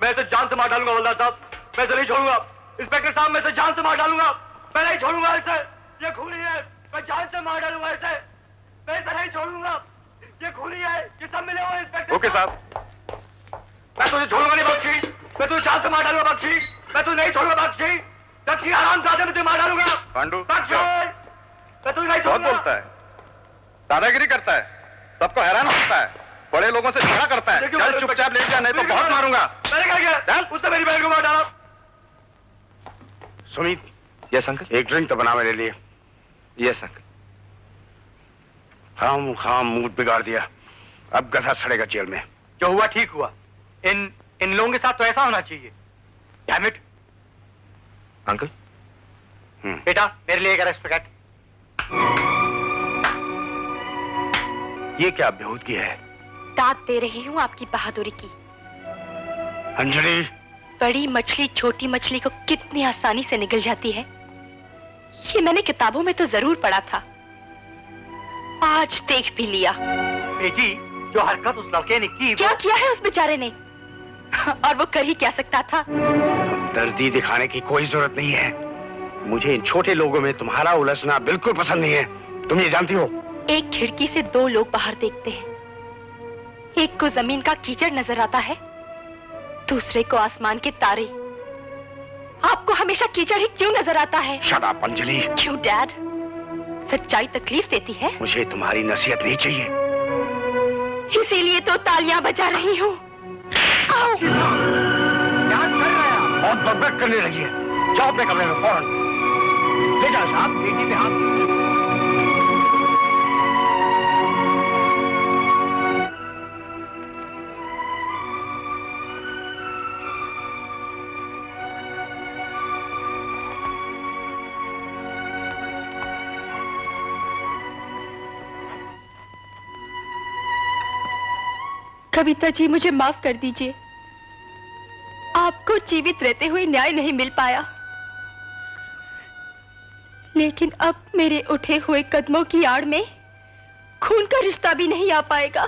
मैं इसे जान से मार डालूंगा। हवलदार साहब, मैं इसे नहीं छोड़ूंगा। इंस्पेक्टर साहब, मैं इसे जान से मार डालूंगा। मैं नहीं छोड़ूंगा इसे। ये खूनी है, मैं जान से मार डालूंगा इसे। मैं इसे नहीं छोड़ूंगा। ये खूनी है, ये सब मिले हुए इंस्पेक्टर। ओके साहब, मैं तुझे छोड़ूंगा नहीं बख्शी। मैं तुझे जान से मार डालूंगा बख्शी। मैं तुझे नहीं छोड़ूंगा बख्शी। बख्शी आराम से आते, मैं तुझे मार डालूंगा। पांडु, बख्शी, मैं तुझे नहीं छोड़ूंगा। बहुत बोलता है, दादागिरी करता है, सबको हैरान करता है, बड़े लोगों से झगड़ा करता है। चल चुपचाप लेट जा, नहीं तो बहुत मारूंगा। मैंने क्या किया? चल, उसने मेरी बहन को मार डाला। Sumit, yes uncle. एक ड्रिंक तो बना मेरे लिए। Yes uncle. खाम मूड बिगाड़ दिया, अब गधा सड़ेगा जेल में। जो हुआ ठीक हुआ। इन लोगों के साथ तो ऐसा होना चाहिए। Damn it. अंकल, बेटा मेरे लिए एक अरेस्ट पैकेट। ये क्या बेहूदगी है? दाद दे रही हूँ आपकी बहादुरी की। अंजलि, बड़ी मछली छोटी मछली को कितनी आसानी से निगल जाती है, ये मैंने किताबों में तो जरूर पढ़ा था, आज देख भी लिया। बेटी, जो हरकत उस लड़के ने की, क्या किया है उस बेचारे ने? और वो कर ही क्या सकता था? दर्दी दिखाने की कोई जरूरत नहीं है। मुझे इन छोटे लोगों में तुम्हारा उलझना बिल्कुल पसंद नहीं है, तुम ये जानती हो। एक खिड़की से दो लोग बाहर देखते हैं, एक को जमीन का कीचड़ नजर आता है, दूसरे को आसमान के तारे। आपको हमेशा कीचड़ ही क्यों नजर आता है? Shut up Anjali. क्यों डैड? सच्चाई तकलीफ देती है। मुझे तुम्हारी नसीहत नहीं चाहिए, इसीलिए तो तालियां बजा रही हूँ। बहुत बकबक करने लगी है, जाओ अपने कमरे में फौरन। ले जाओ साहब, बेटी पे हाथ। कविता जी, मुझे माफ कर दीजिए, आपको जीवित रहते हुए न्याय नहीं मिल पाया, लेकिन अब मेरे उठे हुए कदमों की आड़ में खून का रिश्ता भी नहीं आ पाएगा।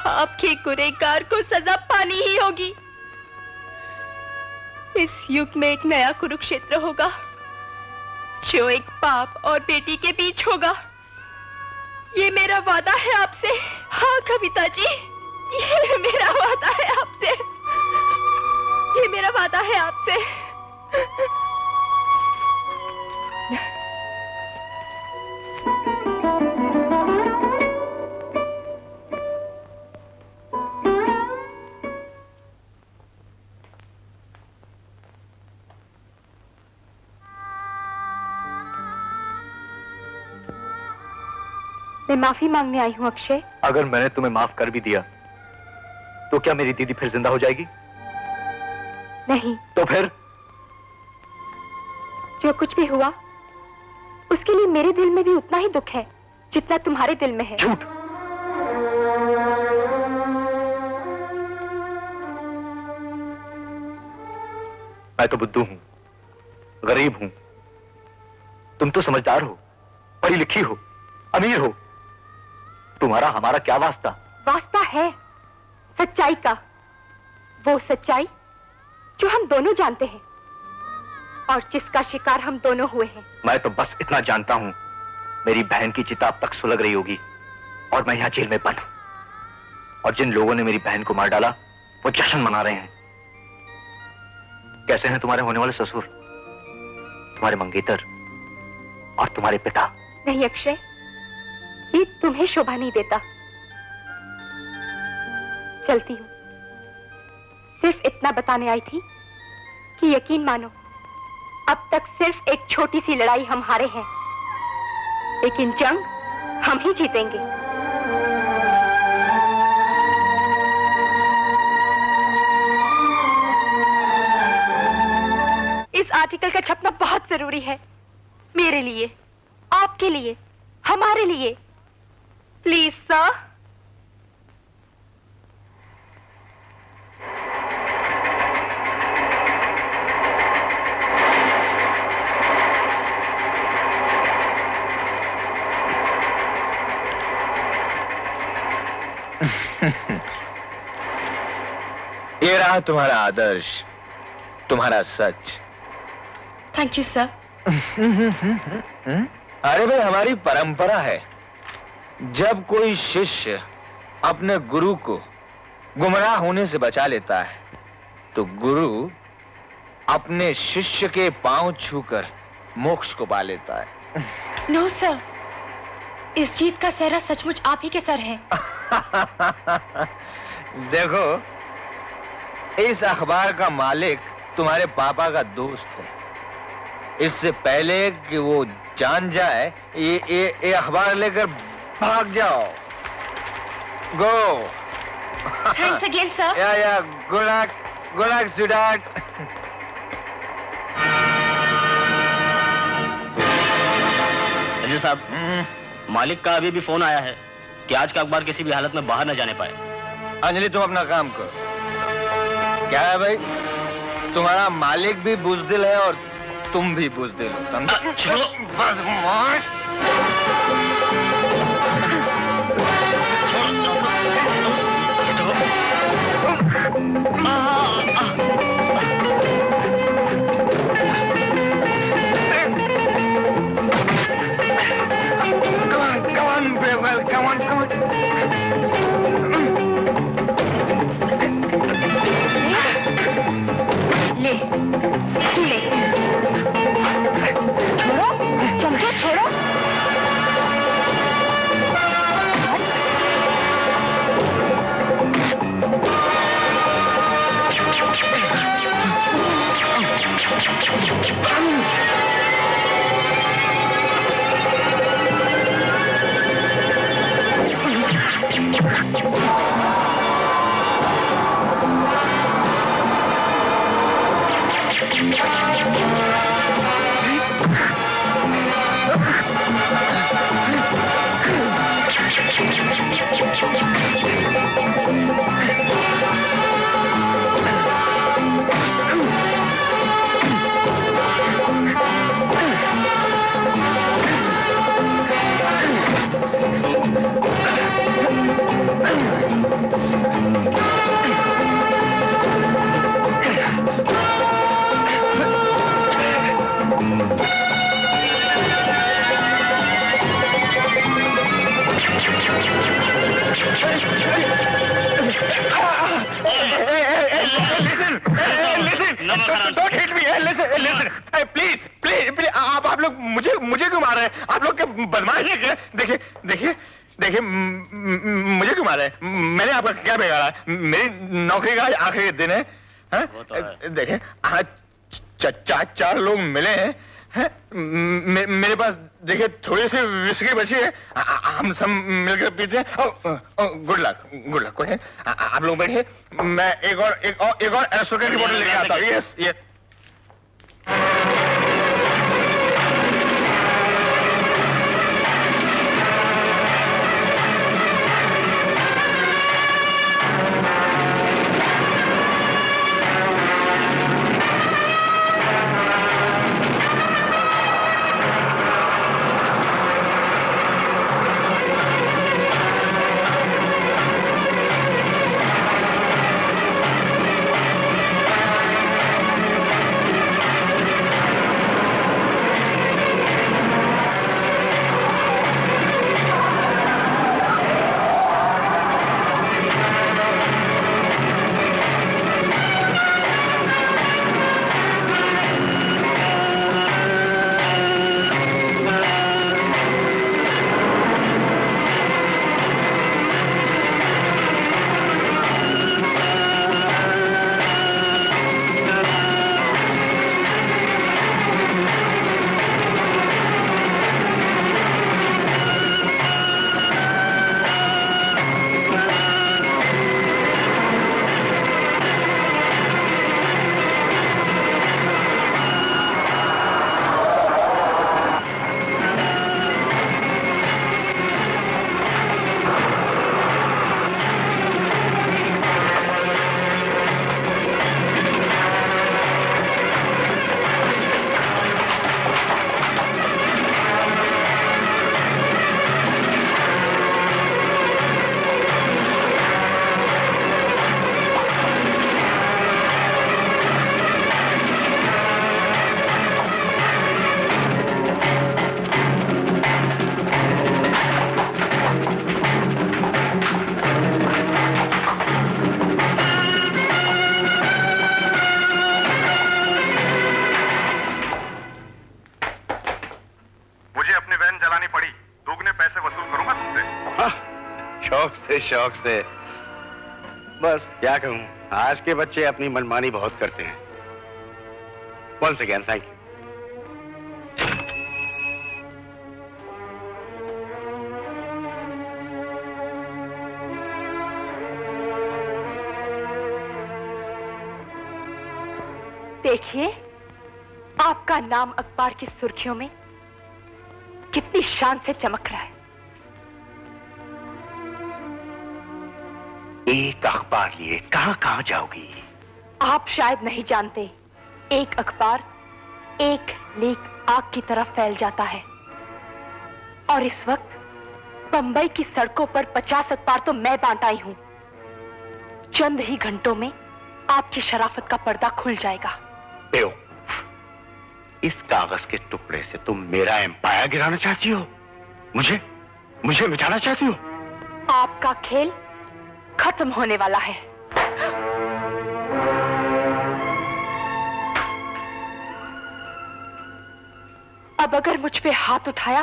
आपके गुनहगार को सजा पानी ही होगी। इस युग में एक नया कुरुक्षेत्र होगा, जो एक बाप और बेटी के बीच होगा। ये मेरा वादा है आपसे। हाँ कविता जी, ये मेरा वादा है आपसे, ये मेरा वादा है आपसे। मैं माफी मांगने आई हूँ अक्षय। अगर मैंने तुम्हें माफ कर भी दिया तो क्या मेरी दीदी फिर जिंदा हो जाएगी? नहीं। तो फिर? जो कुछ भी हुआ उसके लिए मेरे दिल में भी उतना ही दुख है जितना तुम्हारे दिल में है। झूठ। मैं तो बुद्धू हूं, गरीब हूं, तुम तो समझदार हो, पढ़ी लिखी हो, अमीर हो। तुम्हारा हमारा क्या वास्ता? वास्ता है सच्चाई का, वो सच्चाई जो हम दोनों जानते हैं और जिसका शिकार हम दोनों हुए हैं। मैं तो बस इतना जानता हूं, मेरी बहन की चिता अब तक सुलग रही होगी और मैं यहां जेल में बंद हूं, और जिन लोगों ने मेरी बहन को मार डाला वो जश्न मना रहे हैं। कैसे हैं तुम्हारे होने वाले ससुर, तुम्हारे मंगेतर और तुम्हारे पिता? नहीं अक्षय, ये तुम्हें शोभा नहीं देता। चलती हूँ, सिर्फ इतना बताने आई थी कि यकीन मानो अब तक सिर्फ एक छोटी सी लड़ाई हम हारे हैं, लेकिन जंग हम ही जीतेंगे। इस आर्टिकल का छपना बहुत जरूरी है, मेरे लिए, आपके लिए, हमारे लिए। Please sir. ये रहा तुम्हारा आदर्श, तुम्हारा सच। Thank you sir. अरे भाई, हमारी परंपरा है, जब कोई शिष्य अपने गुरु को गुमराह होने से बचा लेता है तो गुरु अपने शिष्य के पांव छूकर मोक्ष को पा लेता है। नो सर, इस जीत का सेहरा सचमुच आप ही के सर है। देखो, इस अखबार का मालिक तुम्हारे पापा का दोस्त है। इससे पहले कि वो जान जाए, ये अखबार लेकर भाग जाओ। Go. Thanks again sir. Yeah good luck sweetheart. Ajay साहब, मालिक का अभी भी फोन आया है कि आज का अखबार किसी भी हालत में बाहर न जाने पाए। अंजलि, तुम अपना काम करो। क्या है भाई, तुम्हारा मालिक भी बुजदिल है और तुम भी बुजदिल हो, समझे? बदमाश। Come on. ले, तू ले। छोड़ो, चमचो छोड़ो। Don't hit me. Listen. Please. आप लोग मुझे क्यों मार रहे हैं? आप लोग क्या बदमाश हैं क्या? देखिए, मुझे क्यों मार रहे हैं? मैंने आपका क्या बिगाड़ा? मेरी नौकरी का आज आखिरी दिन है। देखिए, आज 4 लोग मिले हैं। मेरे पास देखिए थोड़ी सी विस्की बची है, हम सब मिलकर पीते हैं। Good luck. कोई है? आप लोग बैठिए, मैं एक और एस्ट्रोकेन की बोतल लेके आता हूँ। यस। दोगुने पैसे वसूल करूंगा तुमसे। हाँ, शौक से बस क्या कहूं, आज के बच्चे अपनी मनमानी बहुत करते हैं। Once again thank you. देखिए, आपका नाम अखबार की सुर्खियों में कितनी शान से चमक रहा है। एक अखबार लिए कहां जाओगी? आप शायद नहीं जानते, एक अखबार एक लीक आग की तरफ फैल जाता है, और इस वक्त बंबई की सड़कों पर 50 अखबार तो मैं बांट आई हूं। चंद ही घंटों में आपकी शराफत का पर्दा खुल जाएगा। इस कागज के टुकड़े से तुम मेरा एम्पायर गिराना चाहती हो? मुझे मिटाना चाहती हो? आपका खेल खत्म होने वाला है। अब अगर मुझ पे हाथ उठाया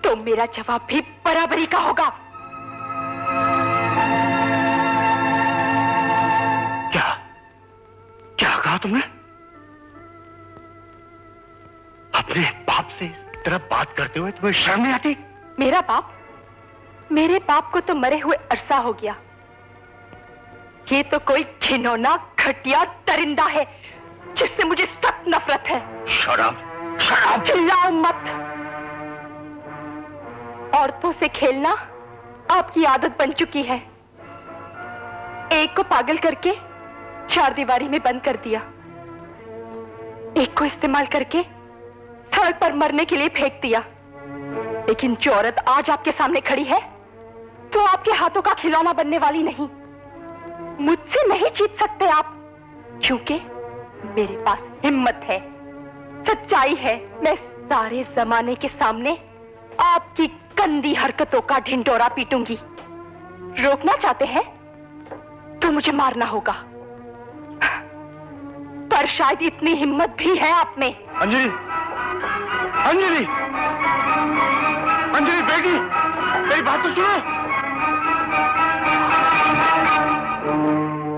तो मेरा जवाब भी बराबरी का होगा। क्या कहा तुमने? अपने बाप से इस तरह बात करते हुए तुम्हें शर्म नहीं आती? मेरा बाप? मेरे बाप को तो मरे हुए अरसा हो गया। ये तो कोई घिनौना घटिया दरिंदा है जिससे मुझे सख्त नफरत है। शराब चिल्लाओ मत। औरतों से खेलना आपकी आदत बन चुकी है। एक को पागल करके 4 दीवारी में बंद कर दिया, एक को इस्तेमाल करके सड़क पर मरने के लिए फेंक दिया। लेकिन जो औरत आज आपके सामने खड़ी है तो आपके हाथों का खिलौना बनने वाली नहीं। मुझसे नहीं जीत सकते आप, क्योंकि मेरे पास हिम्मत है, सच्चाई है। मैं सारे जमाने के सामने आपकी गंदी हरकतों का ढिंढोरा पीटूंगी। रोकना चाहते हैं तो मुझे मारना होगा, पर शायद इतनी हिम्मत भी है आप में। अंजलि, अंजलि, अंजलि बेटी, मेरी बात तो सुनो।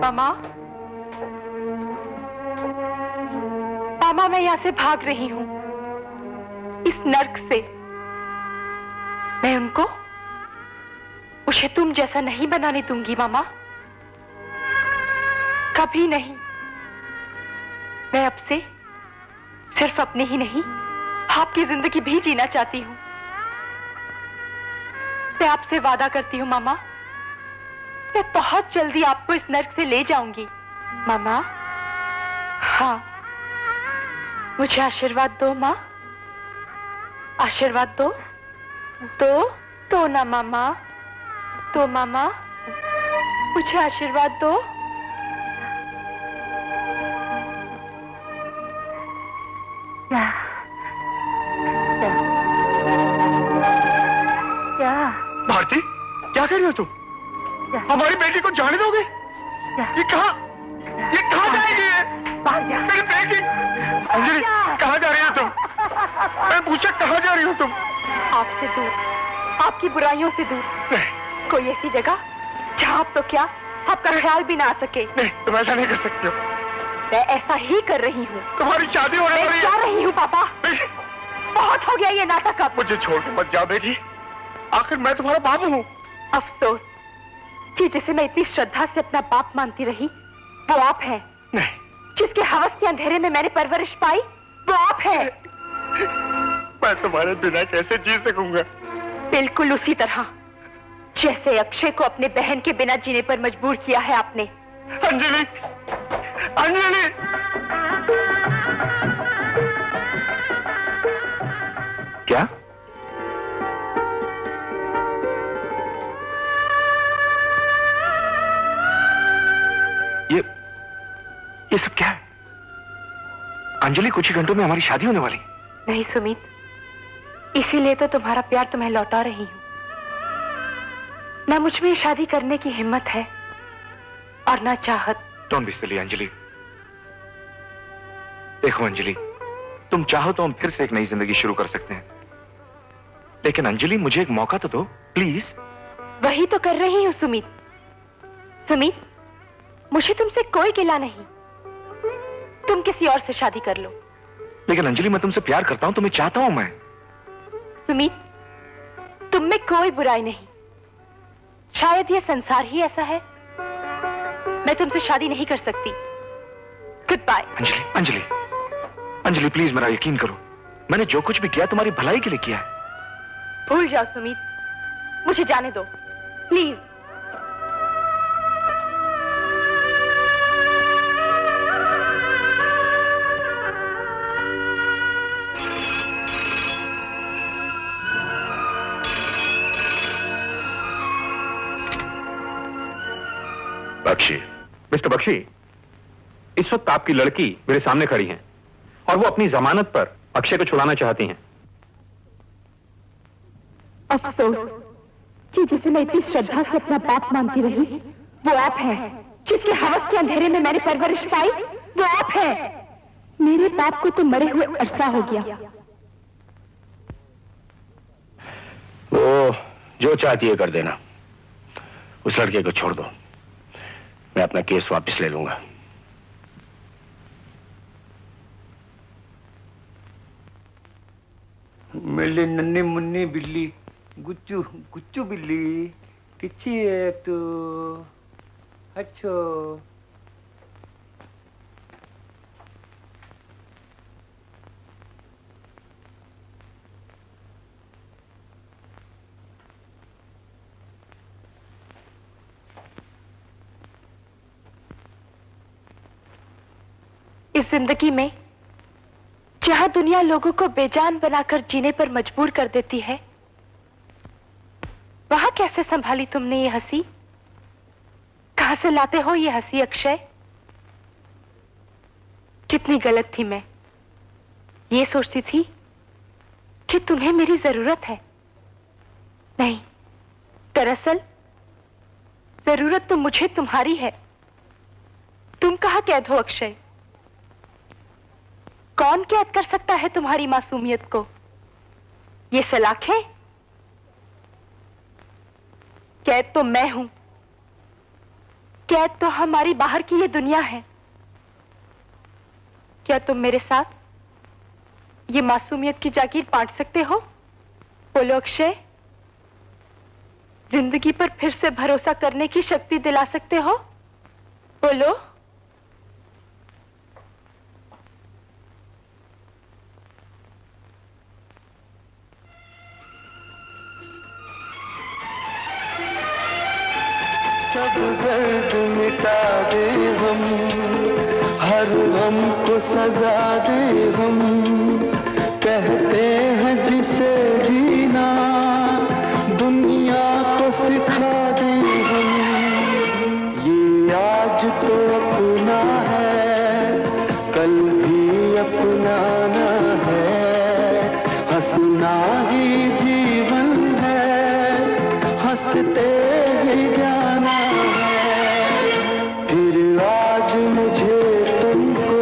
मामा, मामा, मैं यहां से भाग रही हूं, इस नर्क से। मैं उनको मुझे तुम जैसा नहीं बनाने दूंगी मामा, कभी नहीं। मैं अब से सिर्फ अपनी ही नहीं, आपकी जिंदगी भी जीना चाहती हूं। मैं आपसे वादा करती हूं मामा, मैं बहुत जल्दी आपको इस नर्क से ले जाऊंगी। मामा, हाँ, मुझे आशीर्वाद दो माँ, आशीर्वाद दो। दो ना मामा, दो मामा, मुझे आशीर्वाद दो। भारती, क्या कर रही हो तुम? हमारी बेटी को जाने दोगे? ये कहाँ जाएगी? मेरी बेटी! अंजलि, कहाँ जा रही हो तुम? मैं पूछा कहाँ जा रही हो तुम? आपसे दूर, आपकी बुराइयों से दूर। कोई ऐसी जगह जहाँ आप तो क्या आपका ख्याल भी ना आ सके। नहीं, तुम ऐसा नहीं कर सकते हो। मैं ऐसा ही कर रही हूँ। तुम्हारी शादी होने वाली है। मैं जा रही हूँ पापा, बहुत हो गया ये नाटक अब। मुझे छोड़ के मत जाओ बेटी, आखिर मैं तुम्हारा बाप हूँ। अफसोस कि जिसे मैं इतनी श्रद्धा से अपना बाप मानती रही वो आप हैं। नहीं, जिसके हवस के अंधेरे में मैंने परवरिश पाई वो आप हैं। मैं तुम्हारे बिना कैसे जी सकूंगा? बिल्कुल उसी तरह जैसे अक्षय को अपने बहन के बिना जीने पर मजबूर किया है आपने। अंजलि, अंजलि! क्या? ये सब क्या है? अंजलि, कुछ ही घंटों में हमारी शादी होने वाली। नहीं सुमित, इसीलिए तो तुम्हारा प्यार तुम्हें लौटा रही हूं। ना मुझ में शादी करने की हिम्मत है और ना चाहत। Don't be silly Anjali. देखो अंजलि, तुम चाहो तो हम फिर से एक नई जिंदगी शुरू कर सकते हैं, लेकिन अंजलि मुझे एक मौका तो दो प्लीज। वही तो कर रही हूँ सुमित। सुमित, मुझे तुमसे कोई गिला नहीं, तुम किसी और से शादी कर लो। लेकिन अंजलि मैं तुमसे प्यार करता हूं, तुम्हें चाहता हूं मैं। सुमित, तुम में कोई बुराई नहीं, शायद ये संसार ही ऐसा है। मैं तुमसे शादी नहीं कर सकती। Goodbye. Anjali Anjali Anjali please मेरा यकीन करो, मैंने जो कुछ भी किया तुम्हारी भलाई के लिए किया है। भूल जाओ सुमित, मुझे जाने दो प्लीज। बख्शी। मिस्टर बख्शी, इस वक्त आपकी लड़की मेरे सामने खड़ी हैं और वो अपनी जमानत पर अक्षय को छुड़ाना चाहती हैं। अफसोस कि जिसे मैं इतनी श्रद्धा से अपना बाप मानती रही, वो आप है। जिसके हवस के अंधेरे में मैंने परवरिश पाई, वो आप है। मेरे बाप को तो मरे हुए अरसा हो गया। वो जो चाहती है कर देना, उस लड़के को छोड़ दो, मैं अपना केस वापस ले लूंगा। मेरी नन्ही मुन्नी बिल्ली, गुच्चू गुच्चू बिल्ली, किच्छी है तू? अच्छो इस जिंदगी में जहां दुनिया लोगों को बेजान बनाकर जीने पर मजबूर कर देती है, वहां कैसे संभाली तुमने ये हंसी? कहां से लाते हो ये हंसी अक्षय? कितनी गलत थी मैं, ये सोचती थी कि तुम्हें मेरी जरूरत है। नहीं, दरअसल जरूरत तो मुझे तुम्हारी है। तुम कहां कैद हो अक्षय? कौन कैद कर सकता है तुम्हारी मासूमियत को? ये सलाखें? कैद तो मैं हूं, कैद तो हमारी बाहर की ये दुनिया है। क्या तुम मेरे साथ ये मासूमियत की जागीर बांट सकते हो? बोलो अक्षय, जिंदगी पर फिर से भरोसा करने की शक्ति दिला सकते हो? बोलो। सब दर्द मिटा दे हम, हर गम को सजा दे हम, कहते हैं जिसे जीना दुनिया को सिखा दे हम। ये आज तो अपना है, कल भी अपना ना है, हंसना ही जीवन है, हंसते ही जाना है। फिर आज मुझे तुमको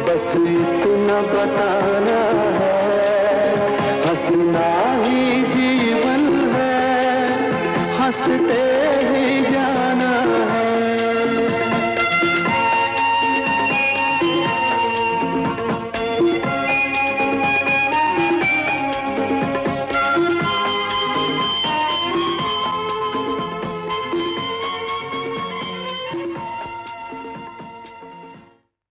बस इतना बताना है, हंसना ही जीवन है, हंसते